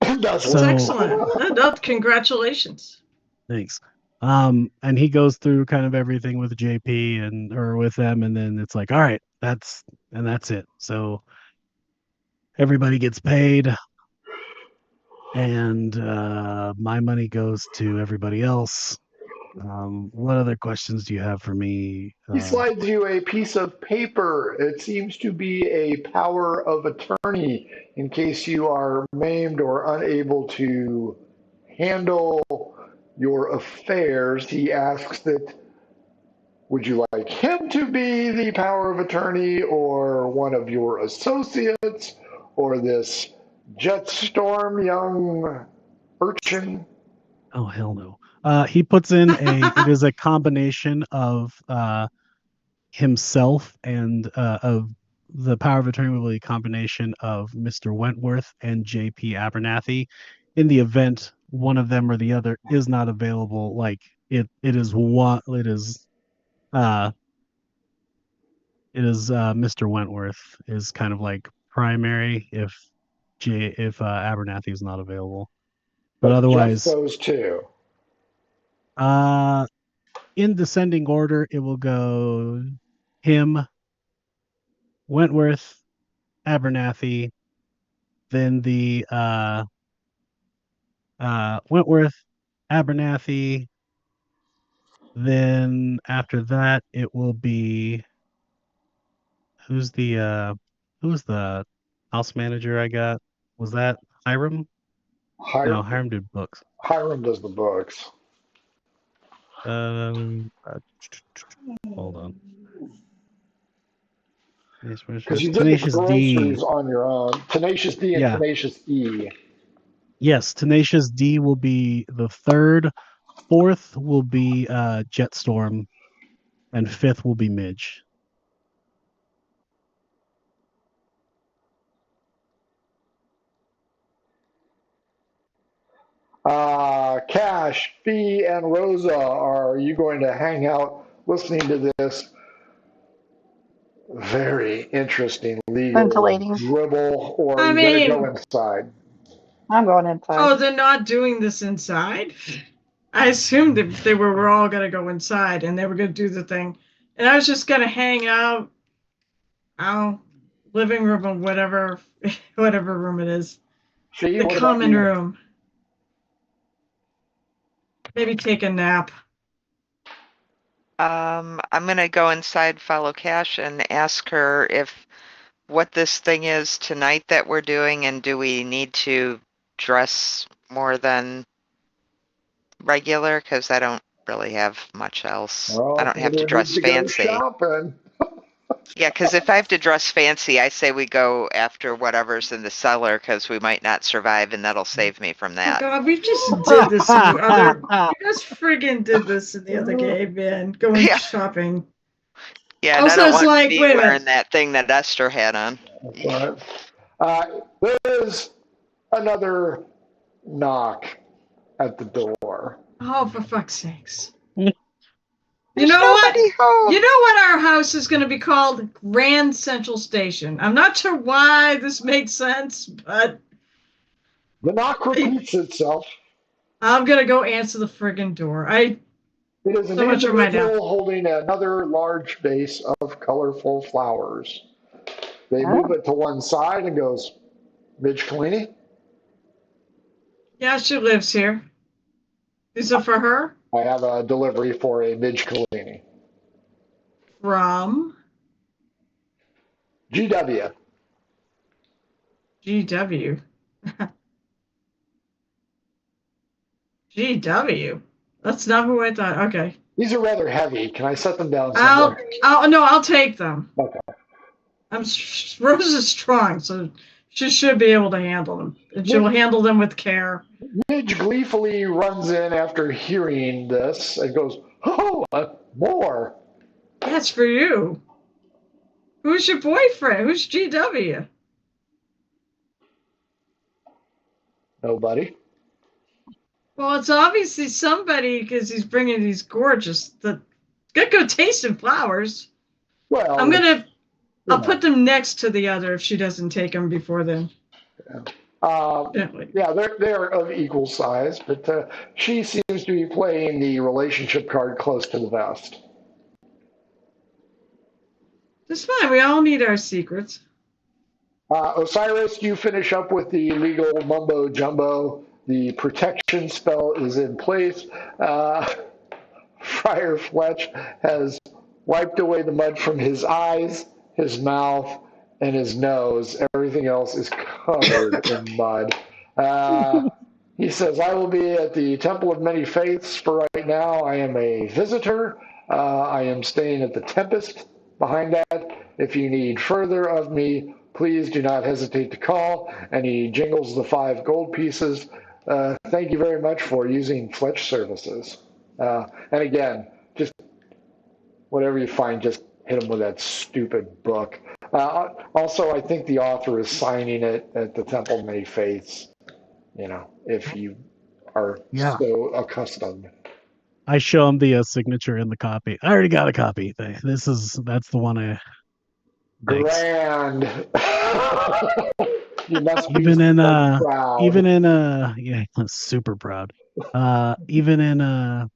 That's excellent. Congratulations. Thanks. And he goes through kind of everything with JP or with them, and then it's like, all right, that's it. So everybody gets paid, and my money goes to everybody else. What other questions do you have for me? He slides you a piece of paper. It seems to be a power of attorney in case you are maimed or unable to handle your affairs. He asks that, would you like him to be the power of attorney or one of your associates or this Jetstorm, young urchin. Oh hell no. He puts in it is a combination of himself and of the power of attorney will be a combination of Mr. Wentworth and JP Abernathy. In the event one of them or the other is not available, like uh Mr. Wentworth is kind of like primary if Abernathy is not available. But But Jeff otherwise, goes too. uh in descending order, it will go him, Wentworth, Abernathy, then the Wentworth, Abernathy. Then after that, it will be who's the who's the house manager I got? Was that Hiram? No, Hiram did books. Hiram does the books. Um, uh, hold on. Because you did the Tenacious D. groceries on your own. Tenacious D and Yeah. Tenacious E. Yes, Tenacious D will be the third. Fourth will be Jetstorm, and fifth will be Midge. Cash, Fee, and Rosa, are you going to hang out listening to this very interesting legal Ventilating. dribble, or I are you going to mean- go inside? I'm going inside. Oh, they're not doing this inside? I assumed that they were all going to go inside and they were going to do the thing. And I was just going to hang out, living room or whatever room it is. Fee, The what about common you? room. Maybe take a nap. I'm gonna go inside, follow Cash, and ask her what this thing is tonight that we're doing, and do we need to dress more than regular? Because I don't really have much else. I don't have to dress fancy. Shopping. Yeah, because if I have to dress fancy, I say we go after whatever's in the cellar, because we might not survive, and that'll save me from Oh that. God, we just did this in the other. We just friggin' did this in the other game, man. Going Yeah. shopping. Yeah, and Also, I don't it's want like, to be wait a minute. wearing that thing that Esther had on. That's right. There's another knock at the door. Oh, for fuck's sakes. There's You know what? nobody home. You know what our house is going to be called? Grand Central Station. I'm not sure why this makes sense, but The knock repeats itself. I'm going to go answer the friggin' door. It is an So much for my individual holding another large vase of colorful flowers. They move it to one side and goes, Midge Collini? Yeah, she lives here. Is it for her? I have a delivery for a Midge Collini. From GW. GW. GW. That's not who I thought. Okay. These are rather heavy. Can I set them down somewhere? I'll take them. Okay. Rose is strong, so she should be able to handle them. And she'll handle them with care. Midge gleefully runs in after hearing this and goes, Oh, more. That's for you. Who's your boyfriend? Who's GW? Nobody. Well, it's obviously somebody because he's bringing these gorgeous, good tasting flowers. Well, I'll put them next to the other if she doesn't take them before then. Yeah, they're of equal size, but she seems to be playing the relationship card close to the vest. It's fine. We all need our secrets. Osiris, you finish up with the legal mumbo jumbo. The protection spell is in place. Friar Fletch has wiped away the mud from his eyes, his mouth, and his nose. Everything else is covered in mud. He says, I will be at the Temple of Many Faiths for right now. I am a visitor. I am staying at the Tempest behind that. If you need further of me, please do not hesitate to call. And he jingles the 5 gold pieces. Thank you very much for using Fletch services. And again, just whatever you find, just hit him with that stupid book. Also, I think the author is signing it at the Temple of Many Faiths, if you are so accustomed. I show him the signature in the copy. I already got a copy. That's the one I. Thanks. Grand. You must be even in proud. Yeah, I'm super proud. Even in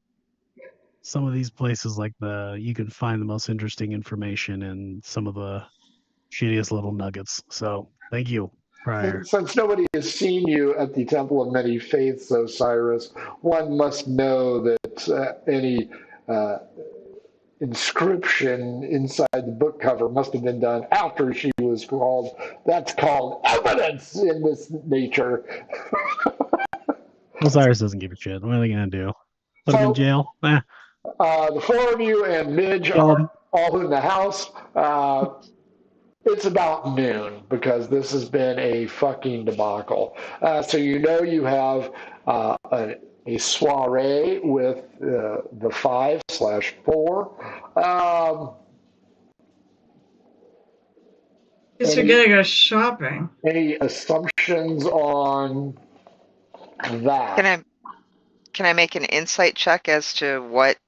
some of these places, like you can find the most interesting information in some of the shittiest little nuggets. So thank you, Prior. Since nobody has seen you at the Temple of Many Faiths, Osiris, one must know that any inscription inside the book cover must have been done after she was called. That's called evidence in this nature. Osiris doesn't give a shit. What are they gonna do? Put him in jail? The 4 of you and Midge are all in the house. It's about noon because this has been a fucking debacle. So you have a soiree with the 5/4. Guess we're gonna go shopping. Any assumptions on that? Can I make an insight check as to what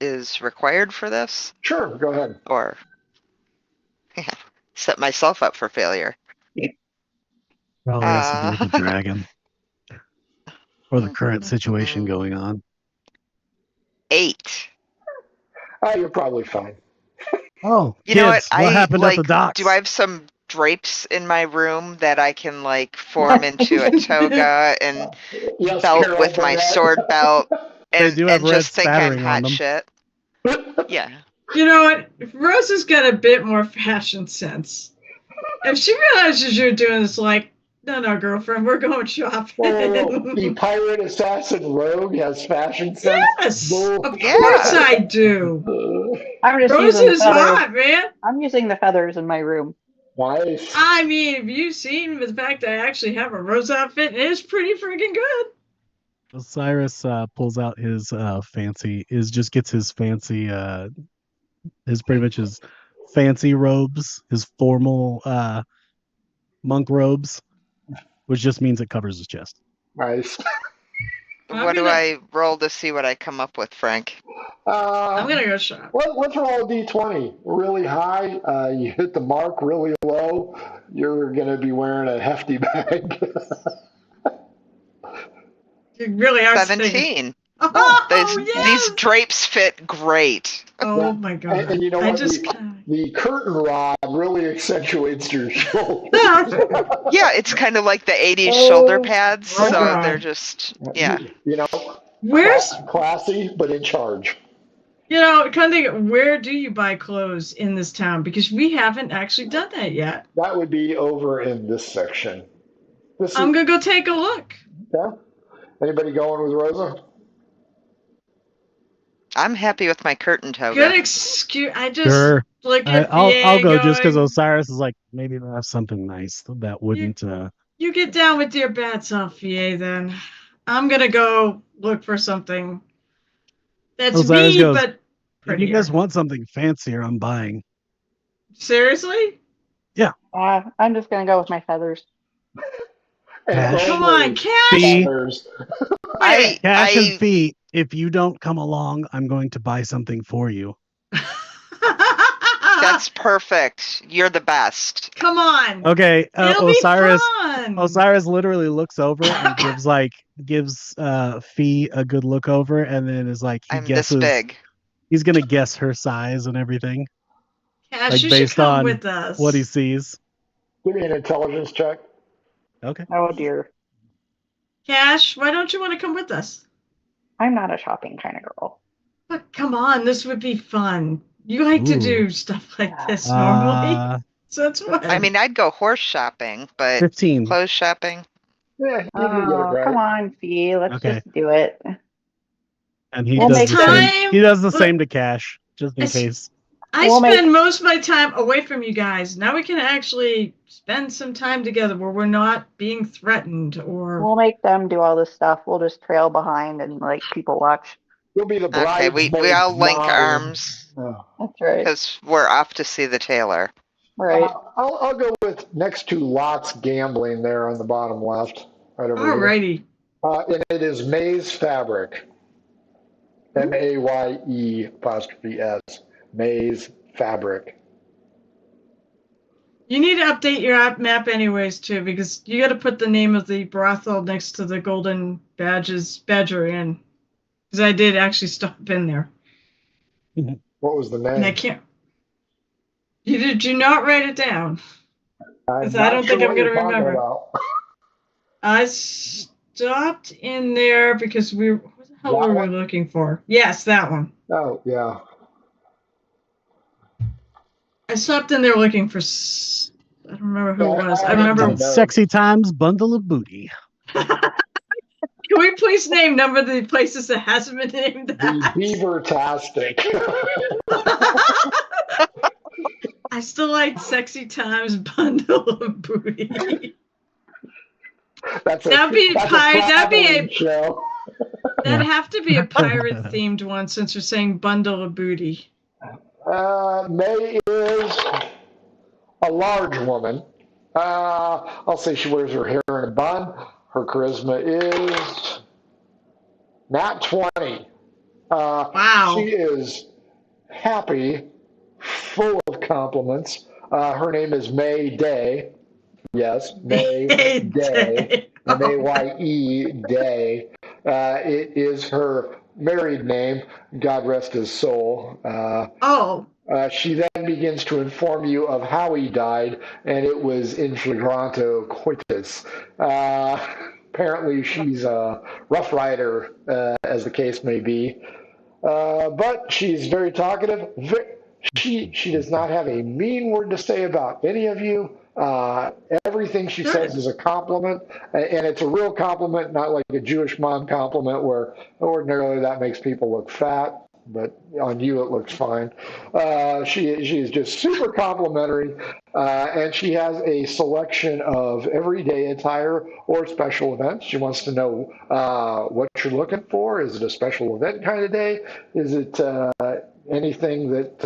is required for this? Sure, go ahead. Or set myself up for failure. Probably has to do with the dragon or the current situation going on. 8. You're probably fine. Oh, you know what? What happened at the docks? Do I have some drapes in my room that I can form into a toga and belt with my sword belt and just think I'm hot shit? Yeah. You know what? Rose has got a bit more fashion sense. If she realizes you're doing this, no, girlfriend, we're going shopping. Whoa. The pirate assassin rogue has fashion sense? Yes, of course I do. Rose is hot, man. I'm using the feathers in my room. Nice. I mean, have you seen the fact that I actually have a Rose outfit? It's pretty freaking good. Osiris pulls out his gets his fancy his fancy robes, his formal monk robes, which just means it covers his chest. Nice. What do I roll to see what I come up with, Frank? I'm gonna go shop. Let's roll a d20. Really high, you hit the mark. Really low, you're gonna be wearing a hefty bag. You really are 17. Oh, These drapes fit great. Oh my god! And you know what? The curtain rod really accentuates your shoulder. Yeah, it's kind of like the 80s shoulder pads. So they're just Where's classy but in charge? Kind of think, where do you buy clothes in this town? Because we haven't actually done that yet. That would be over in this section. I'm gonna go take a look. Yeah. Anybody going with Rosa? I'm happy with my curtain toga. Good excuse. I just look at I'll go just because Osiris is like, maybe they'll have something nice that wouldn't. You get down with your bad self, VA. Then I'm gonna go look for something that's Osiris goes, but prettier. If you guys want something fancier, I'm buying. Seriously? Yeah. I'm just gonna go with my feathers. Come on, Cash. Cash and Fee. If you don't come along, I'm going to buy something for you. That's perfect. You're the best. Come on. Okay, Osiris. Fun. Osiris literally looks over and gives Fee a good look over, and then is like, I'm this big. He's gonna guess her size and everything, Cash, based on with us. What he sees. Give me an intelligence check. Okay. Oh dear. Cash, why don't you want to come with us? I'm not a shopping kind of girl. But come on, this would be fun. You like to do stuff like this normally. So that's what. I mean, I'd go horse shopping, but 15. Clothes shopping. Yeah, come on, Fee. Let's just do it. And he does the same. He does the same to Cash, just in case. I spend most of my time away from you guys. Now we can actually spend some time together where we're not being threatened or. We'll make them do all this stuff. We'll just trail behind and like people watch. You'll be the Okay, bridesmaid. we all link mom. arms Oh. That's right. because we're off to see the tailor. Right. I'll go with next to Lots Gambling there on the bottom left. Right over Alrighty. And it is Maze Fabric. MAYE''S. Maze Fabric. You need to update your map anyways too, because you got to put the name of the brothel next to the golden badger in. Because I did actually stop in there. What was the name? And I can't. Did you not write it down? Because I don't think I'm going to remember. I stopped in there because what the hell were we looking for? Yes, that one. Oh, yeah. I stopped in there looking for. I don't remember who it was. I remember. Sexy Times Bundle of Booty. Can we please number the places that hasn't been named that? The Beaver-tastic. I still like Sexy Times Bundle of Booty. That'd be a show. That'd have to be a pirate themed one since you're saying Bundle of Booty. May is a large woman. I'll say she wears her hair in a bun. Her charisma is nat 20. Wow. She is happy, full of compliments. Her name is May Day. Yes, May Day. M-A-Y-E Day. It is her married name. God rest his soul. She then begins to inform you of how he died, and it was in flagranto coitus. Apparently, she's a rough rider, as the case may be. But she's very talkative. She does not have a mean word to say about any of you. Everything she says is a compliment, and it's a real compliment, not like a Jewish mom compliment where ordinarily that makes people look fat, but on you it looks fine. She is just super complimentary, and she has a selection of everyday attire or special events. She wants to know what you're looking for. Is it a special event kind of day? Is it anything that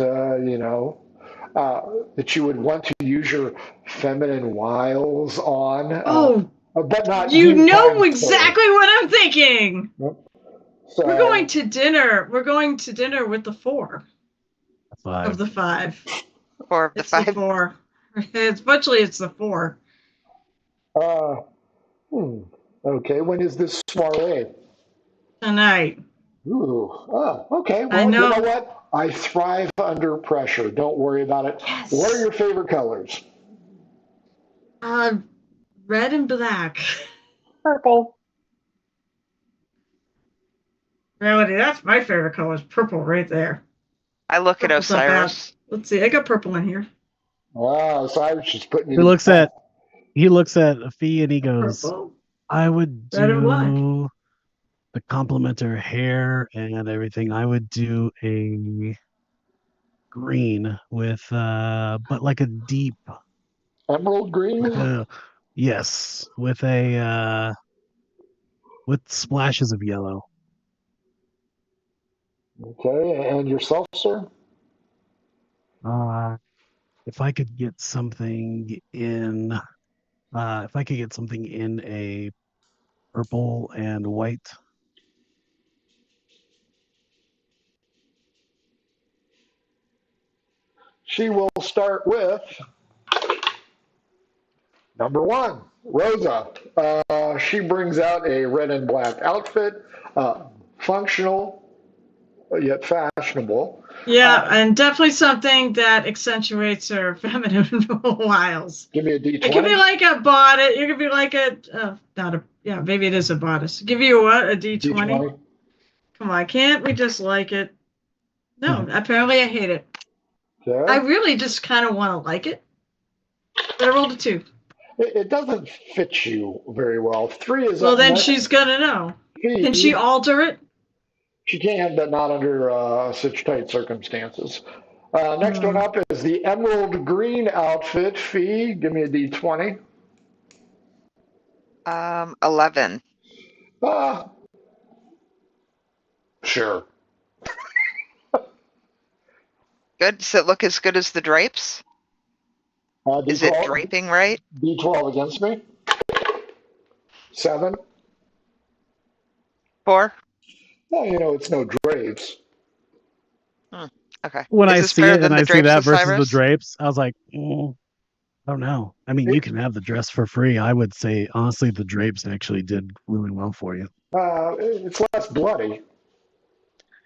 that you would want to use your feminine wiles on? But not. You know exactly what I'm thinking. So, we're going to dinner. We're going to dinner with the 4 of the 5. 4 of the 5. The 4. Especially it's the 4. Okay. When is this soiree? Tonight. Ooh. Oh, okay. Well, you know what? I thrive under pressure. Don't worry about it. Yes. What are your favorite colors? Red and black. Purple. Reality, that's my favorite color. Is purple right there. I look at Osiris. Let's see. I got purple in here. Wow, Osiris is putting. He looks at Fee and he goes, purple. I would do the compliment her hair and everything. I would do a green with but like a deep emerald green. Yes, with a with splashes of yellow. Okay, and yourself, sir? If I could get something in a purple and white. She will start with number 1, Rosa. She brings out a red and black outfit, functional yet fashionable. Yeah, and definitely something that accentuates her feminine wiles. Give me a D20. It could be like a bodice. It could be like maybe it is a bodice. Give you what? A D20? Come on, can't we just like it? No, apparently I hate it. Okay. I really just kind of want to like it. But I rolled a 2. It doesn't fit you very well. 3 is. Well, then she's gonna know. Can she alter it? She can, but not under such tight circumstances. Next one up is the emerald green outfit. Fee, give me a D20. 11. Sure. Good. Does it look as good as the drapes? Is it draping right? D12 against me. 7. 4. Well, you know, it's no drapes. Okay. When I this see better it than and the I see drapes, that versus the Osiris? drapes, I was like, I don't know. I mean, you can have the dress for free. I would say, honestly, the drapes actually did really well for you. It's less bloody.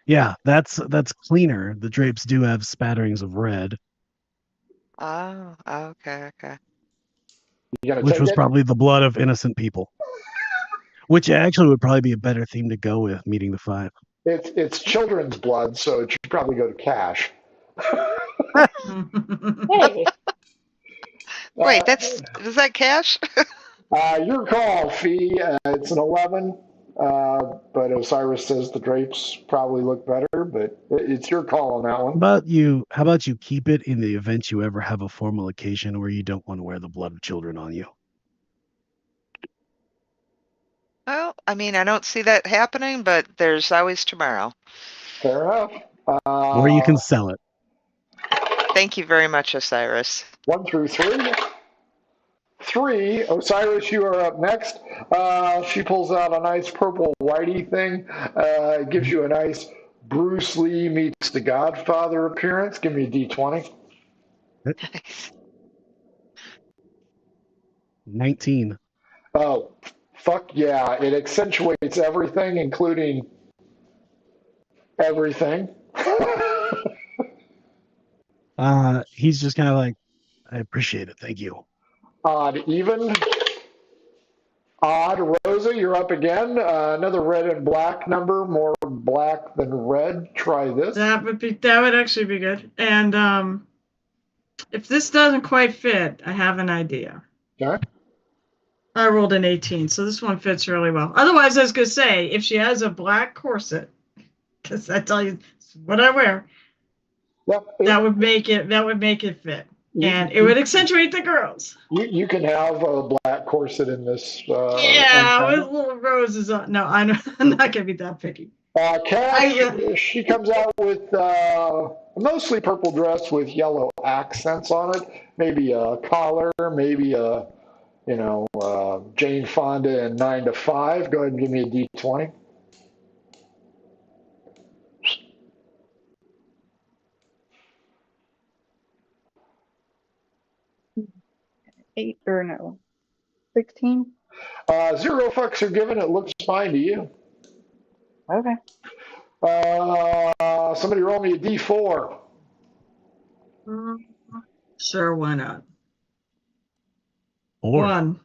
Yeah, that's cleaner. The drapes do have spatterings of red, Oh, okay. which was probably the blood of innocent people. Which actually would probably be a better theme to go with, meeting the 5. It's children's blood, so it should probably go to Cash. Hey. Wait, is that Cash? Your call, Fee. It's an 11, but Osiris says the drapes probably look better, but it's your call on that one. How about you keep it in the event you ever have a formal occasion where you don't want to wear the blood of children on you? Well, I mean, I don't see that happening, but there's always tomorrow. Fair enough. Or you can sell it. Thank you very much, Osiris. 1 through 3. 3, Osiris, you are up next. She pulls out a nice purple whitey thing. It gives you a nice Bruce Lee meets the Godfather appearance. Give me a D20. Nice. 19. Oh, fuck yeah. It accentuates everything, including everything. He's just kind of like, I appreciate it. Thank you. Odd, even. Odd, Rosa, you're up again. Another red and black number, more black than red. Try this. That would actually be good. And if this doesn't quite fit, I have an idea. Okay. I rolled an 18, so this one fits really well. Otherwise, I was gonna say, if she has a black corset, because I tell you what I wear, that would make it fit. And it would accentuate the girls. You can have a black corset in this. With little roses on. No, I'm not going to be that picky. Cash, she comes out with a mostly purple dress with yellow accents on it. Maybe a collar, maybe a, Jane Fonda in 9 to 5. Go ahead and give me a D20. Eight or no, 16. 0 fucks are given. It looks fine to you. Okay. Somebody roll me a D4. Sure, why not? 4. 1.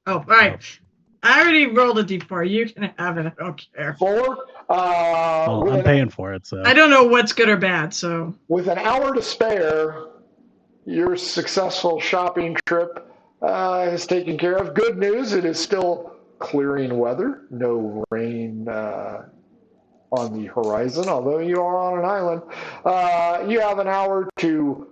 Oh, all right. I already rolled a D4. You can have it. I don't care. 4. Well, I'm paying for it, so I don't know what's good or bad. So with an hour to spare, your successful shopping trip is taken care of. Good news, it is still clearing weather. No rain on the horizon, although you are on an island. You have an hour to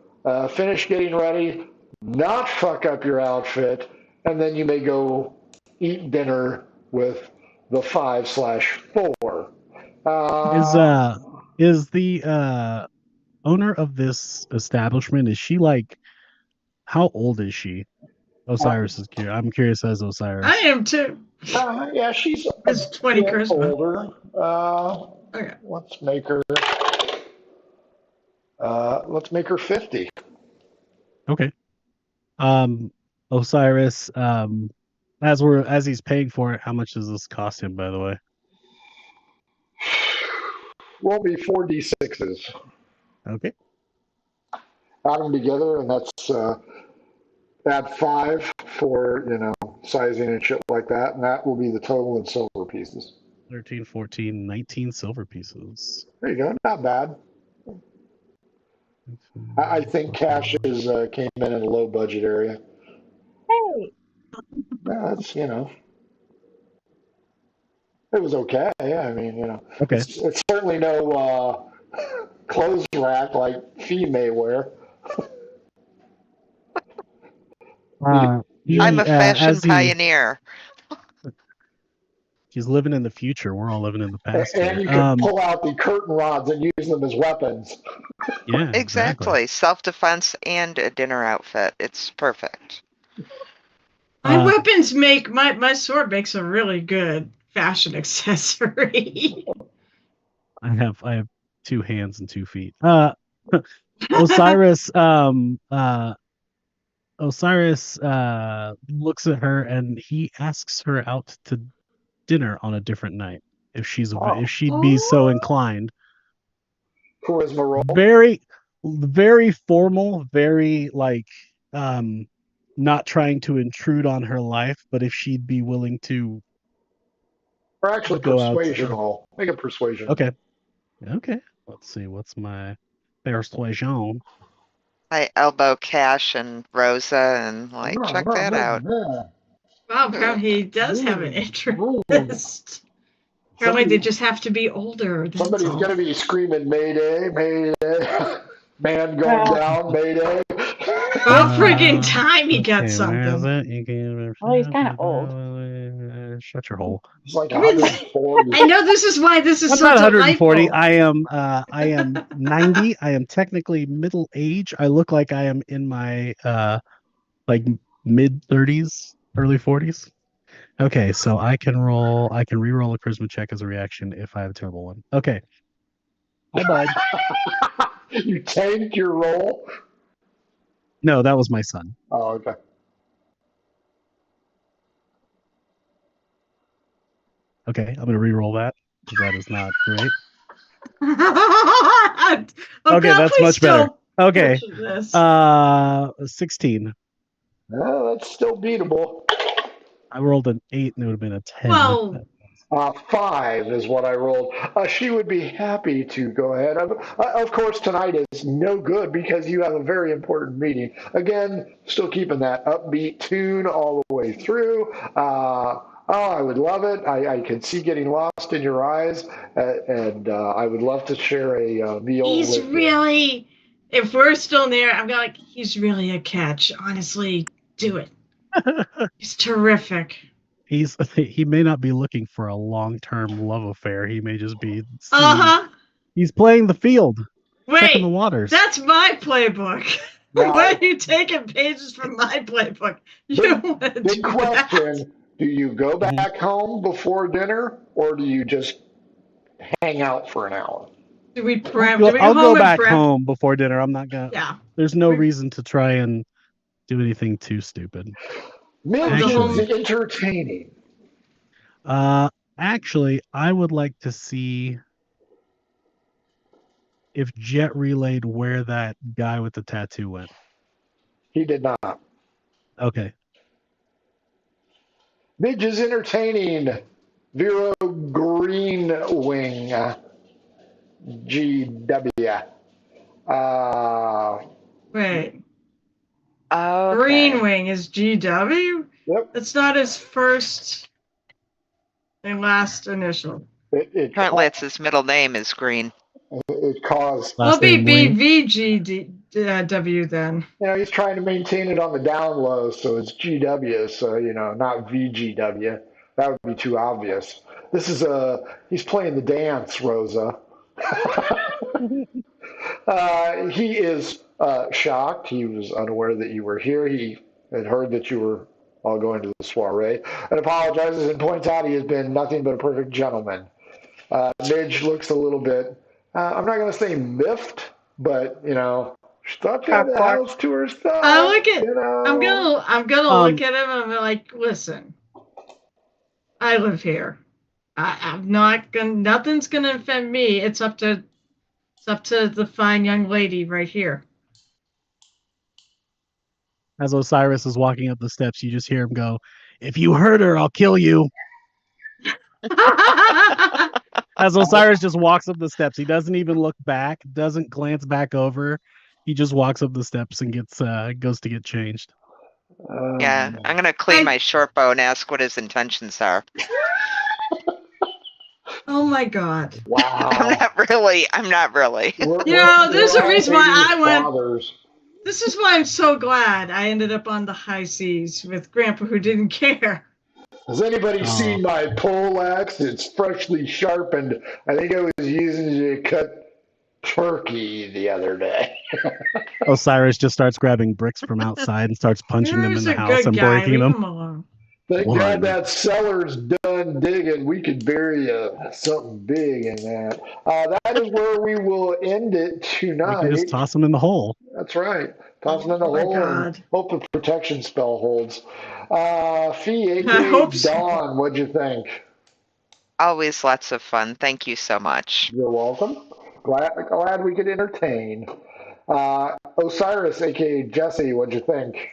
finish getting ready, not fuck up your outfit, and then you may go eat dinner with the 5/4. Is the owner of this establishment, is she like, how old is she? Osiris is curious. I'm curious as Osiris. I am too. Yeah, she's It's 20 charisma. older. Okay. Let's make her 50. Okay. Osiris, as he's paying for it, how much does this cost him, by the way? Will be 4d6s. Okay. Add them together, and that's add 5 for sizing and shit like that, and that will be the total in silver pieces. 13, 14, 19 silver pieces. There you go. Not bad. I think Cash came in a low budget area. Hey. That's it was okay. I mean, Okay. it's certainly no clothes rack like Fee may wear. I'm a fashion pioneer. She's living in the future. We're all living in the past. And here. you can pull out the curtain rods and use them as weapons. Yeah, exactly. Self-defense and a dinner outfit. It's perfect. My weapons make my sword makes a really good fashion accessory. I have 2 hands and 2 feet. Osiris Osiris looks at her and he asks her out to dinner on a different night if she'd be so inclined. Charisma roll. Very formal, very like not trying to intrude on her life, but if she'd be willing to or actually go persuasion roll. Make a persuasion. Okay. Let's see, what's my persuasion? I elbow Cash and Rosa and check that out. Wow, he does have an interest. Apparently, they just have to be older. Somebody's going to be screaming, Mayday, Mayday. Man going down, Mayday. About friggin' time he got something. Well, he's kind of old. Shut your hole. It's like 140. I know this is why this is so not 140. delightful. I am 90. I am technically middle age. I look like I am in my like mid 30s, early 40s. Okay, so I can re-roll a charisma check as a reaction if I have a terrible one. Okay. Hi, bud. You tanked your roll? No, that was my son. Oh, okay. Okay, I'm gonna re-roll that because that is not great. Okay, that's much better. Okay, 16. No, that's still beatable. I rolled an 8 and it would have been a 10. Well, 5 is what I rolled. She would be happy to go ahead. Of course, tonight is no good because you have a very important meeting. Again, still keeping that upbeat tune all the way through. I would love it. I can see getting lost in your eyes, and I would love to share a meal. He's really, if we're still there, I'm going he's really a catch. Honestly, do it. He's terrific. He may not be looking for a long-term love affair. He may just be. He's playing the field. Checking the waters. That's my playbook. Now, why are you taking pages from my playbook? You don't want to do question. That. Do you go back home before dinner, or do you just hang out for an hour? Do we prep? I'll go back home before dinner. I'm not gonna. Yeah. There's no reason to try and do anything too stupid. Actually, entertaining. Actually, I would like to see if Jet relayed where that guy with the tattoo went. He did not. Okay. Midge is entertaining. Vero Greenwing. GW. Wait. Oh. Okay. Greenwing is GW? Yep. It's not his first and last initial. Apparently, it's his middle name is Green. It caused. It'll be BVGW then. He's trying to maintain it on the down low, so it's GW, so, not VGW. That would be too obvious. He's playing the dance, Rosa. He is shocked. He was unaware that you were here. He had heard that you were all going to the soiree and apologizes and points out he has been nothing but a perfect gentleman. Midge looks a little bit, I'm not going to say miffed, but, she thought she had the house to herself. I'm gonna look at him and be like, listen, I live here. I'm not gonna. Nothing's gonna offend me. It's up to the fine young lady right here. As Osiris is walking up the steps, you just hear him go, "If you hurt her, I'll kill you." As Osiris just walks up the steps, he doesn't even look back, doesn't glance back over. He just walks up the steps and goes to get changed. Yeah, I'm gonna clean my short bow and ask what his intentions are. Oh my God. Wow. I'm not really. There's a reason why I went. Fathers. This is why I'm so glad I ended up on the high seas with Grandpa, who didn't care. Has anybody seen my poleaxe? It's freshly sharpened. I think I was using it to cut turkey the other day. Osiris just starts grabbing bricks from outside and starts punching them in the house and breaking them. Leave him alone. Thank God that cellar's done digging. We could bury something big in that. That is where we will end it tonight. We can just toss them in the hole. That's right. Toss them in the hole and hope the protection spell holds. Fee, aka Dawn, what'd you think? Always lots of fun. Thank you so much. You're welcome. Glad we could entertain. Osiris, aka Jesse, what'd you think?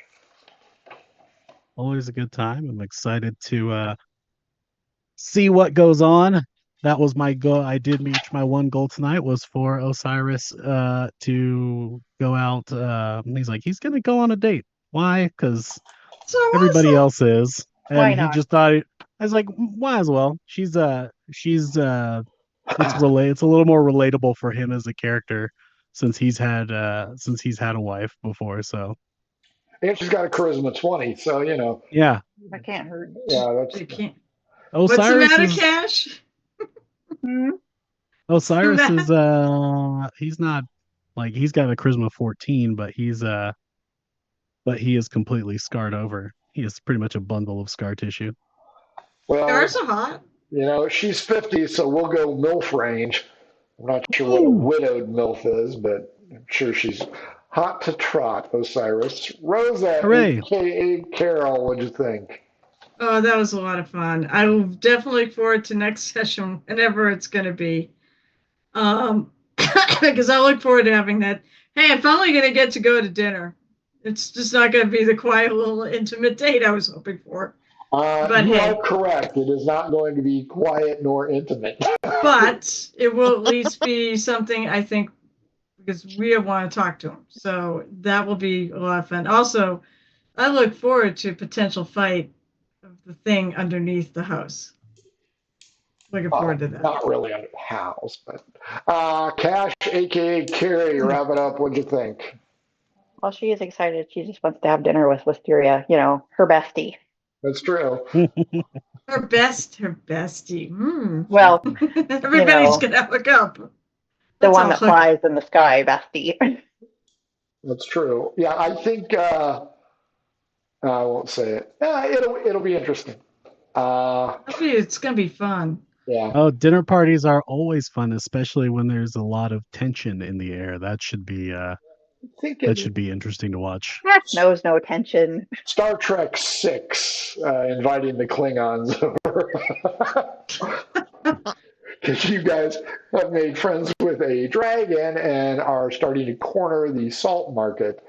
Always a good time. I'm excited to see what goes on. That was my goal. I did reach my one goal tonight, was for Osiris to go out. He's like, he's gonna go on a date. Why? Because everybody else is. And he just thought, I was like, why as well? It's a little more relatable for him as a character since he's had a wife before. So. And she's got a charisma 20, so Yeah. That can't hurt. Yeah, can't. Osiris What's the matter, Cash? Osiris is he's not like, he's got a charisma 14, but he is completely scarred over. He is pretty much a bundle of scar tissue. Well, Scars are hot. She's 50, so we'll go MILF range. I'm not sure what a widowed MILF is, but I'm sure she's hot to trot, Osiris. Rosa, a.k.a. Carol, what'd you think? Oh, that was a lot of fun. I will definitely look forward to next session, whenever it's going to be. Because I look forward to having that. Hey, I'm finally going to get to go to dinner. It's just not going to be the quiet little intimate date I was hoping for. But you are correct. It is not going to be quiet nor intimate. But it will at least be something, I think, because we want to talk to him. So that will be a lot of fun. Also, I look forward to a potential fight of the thing underneath the house. Looking forward to that. Not really under the house, but Cash, aka Carrie, wrap it up. What'd you think? Well, she is excited. She just wants to have dinner with Wisteria, her bestie. That's true. Her bestie. Well, everybody's gonna look up. The one that flies in the sky, bestie. That's true. Yeah, I think I won't say it. It'll be interesting. It's gonna be fun. Yeah. Oh, dinner parties are always fun, especially when there's a lot of tension in the air. That should be should be interesting to watch. Knows no tension. Star Trek 6, inviting the Klingons over. Because you guys have made friends with a dragon and are starting to corner the salt market.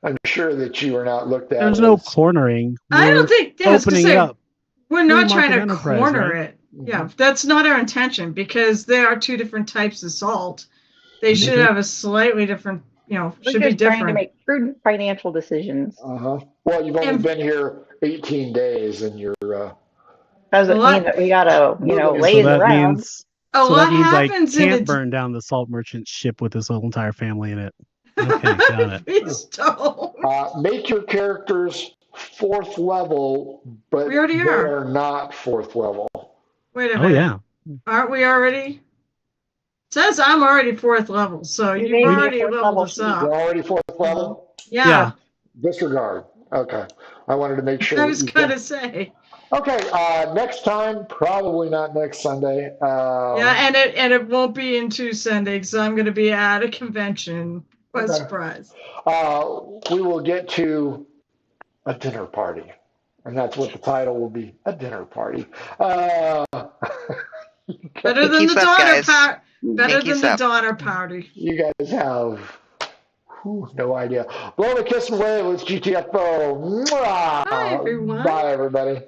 I'm sure that you are not looked at. There's no cornering. I don't think opening it up. We're not trying to corner it. Yeah, that's not our intention, because there are two different types of salt. They should have a slightly different, should be different. Trying to make prudent financial decisions. Well, you've only been here 18 days, and you're. Doesn't mean that we gotta, laze around. Means, that means I can't burn down the salt merchant ship with his whole entire family in it. Okay, got it. Make your characters 4th level, but we already are not 4th level. Wait a minute. Oh yeah. Aren't we already? It says I'm already 4th level, so you've already leveled us up. You're already 4th level? Yeah. Disregard. Okay. I wanted to make sure. I was going to say. Okay, next time, probably not next Sunday. And it won't be in 2 Sundays, because I'm going to be at a convention. What a surprise. We will get to a dinner party, and that's what the title will be, a dinner party. Better than the daughter party. Better than the daughter party. You guys have no idea. Blow the kiss and wave. Let's GTFO. Mwah! Bye, everyone. Bye, everybody.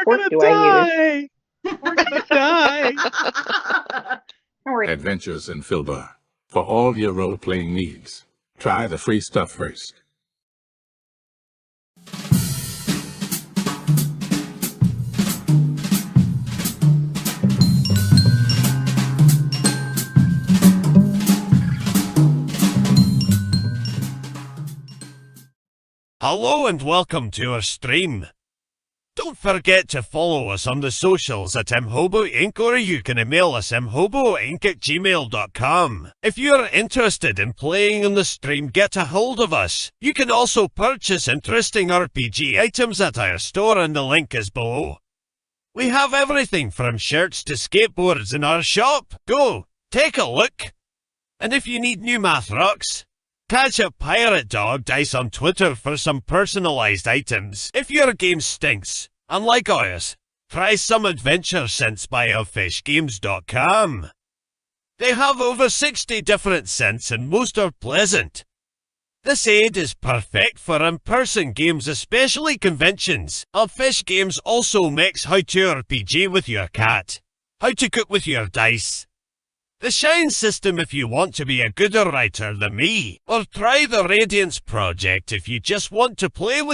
We're gonna die. We're gonna die. Adventures in Filbar. For all your role-playing needs, try the free stuff first. Hello and welcome to our stream. Don't forget to follow us on the socials at mhoboinc, or you can email us mhoboinc@gmail.com. If you're interested in playing on the stream, get a hold of us. You can also purchase interesting RPG items at our store, and the link is below. We have everything from shirts to skateboards in our shop. Go, take a look. And if you need new math rocks, catch a Pirate Dog Dice on Twitter for some personalized items. If your game stinks, unlike ours, try some adventure scents by elfishgames.com. They have over 60 different scents and most are pleasant. This aid is perfect for in-person games, especially conventions. Elfish Games also makes how to RPG with your cat, how to cook with your dice, the Shine system if you want to be a gooder writer than me, or try the Radiance project if you just want to play with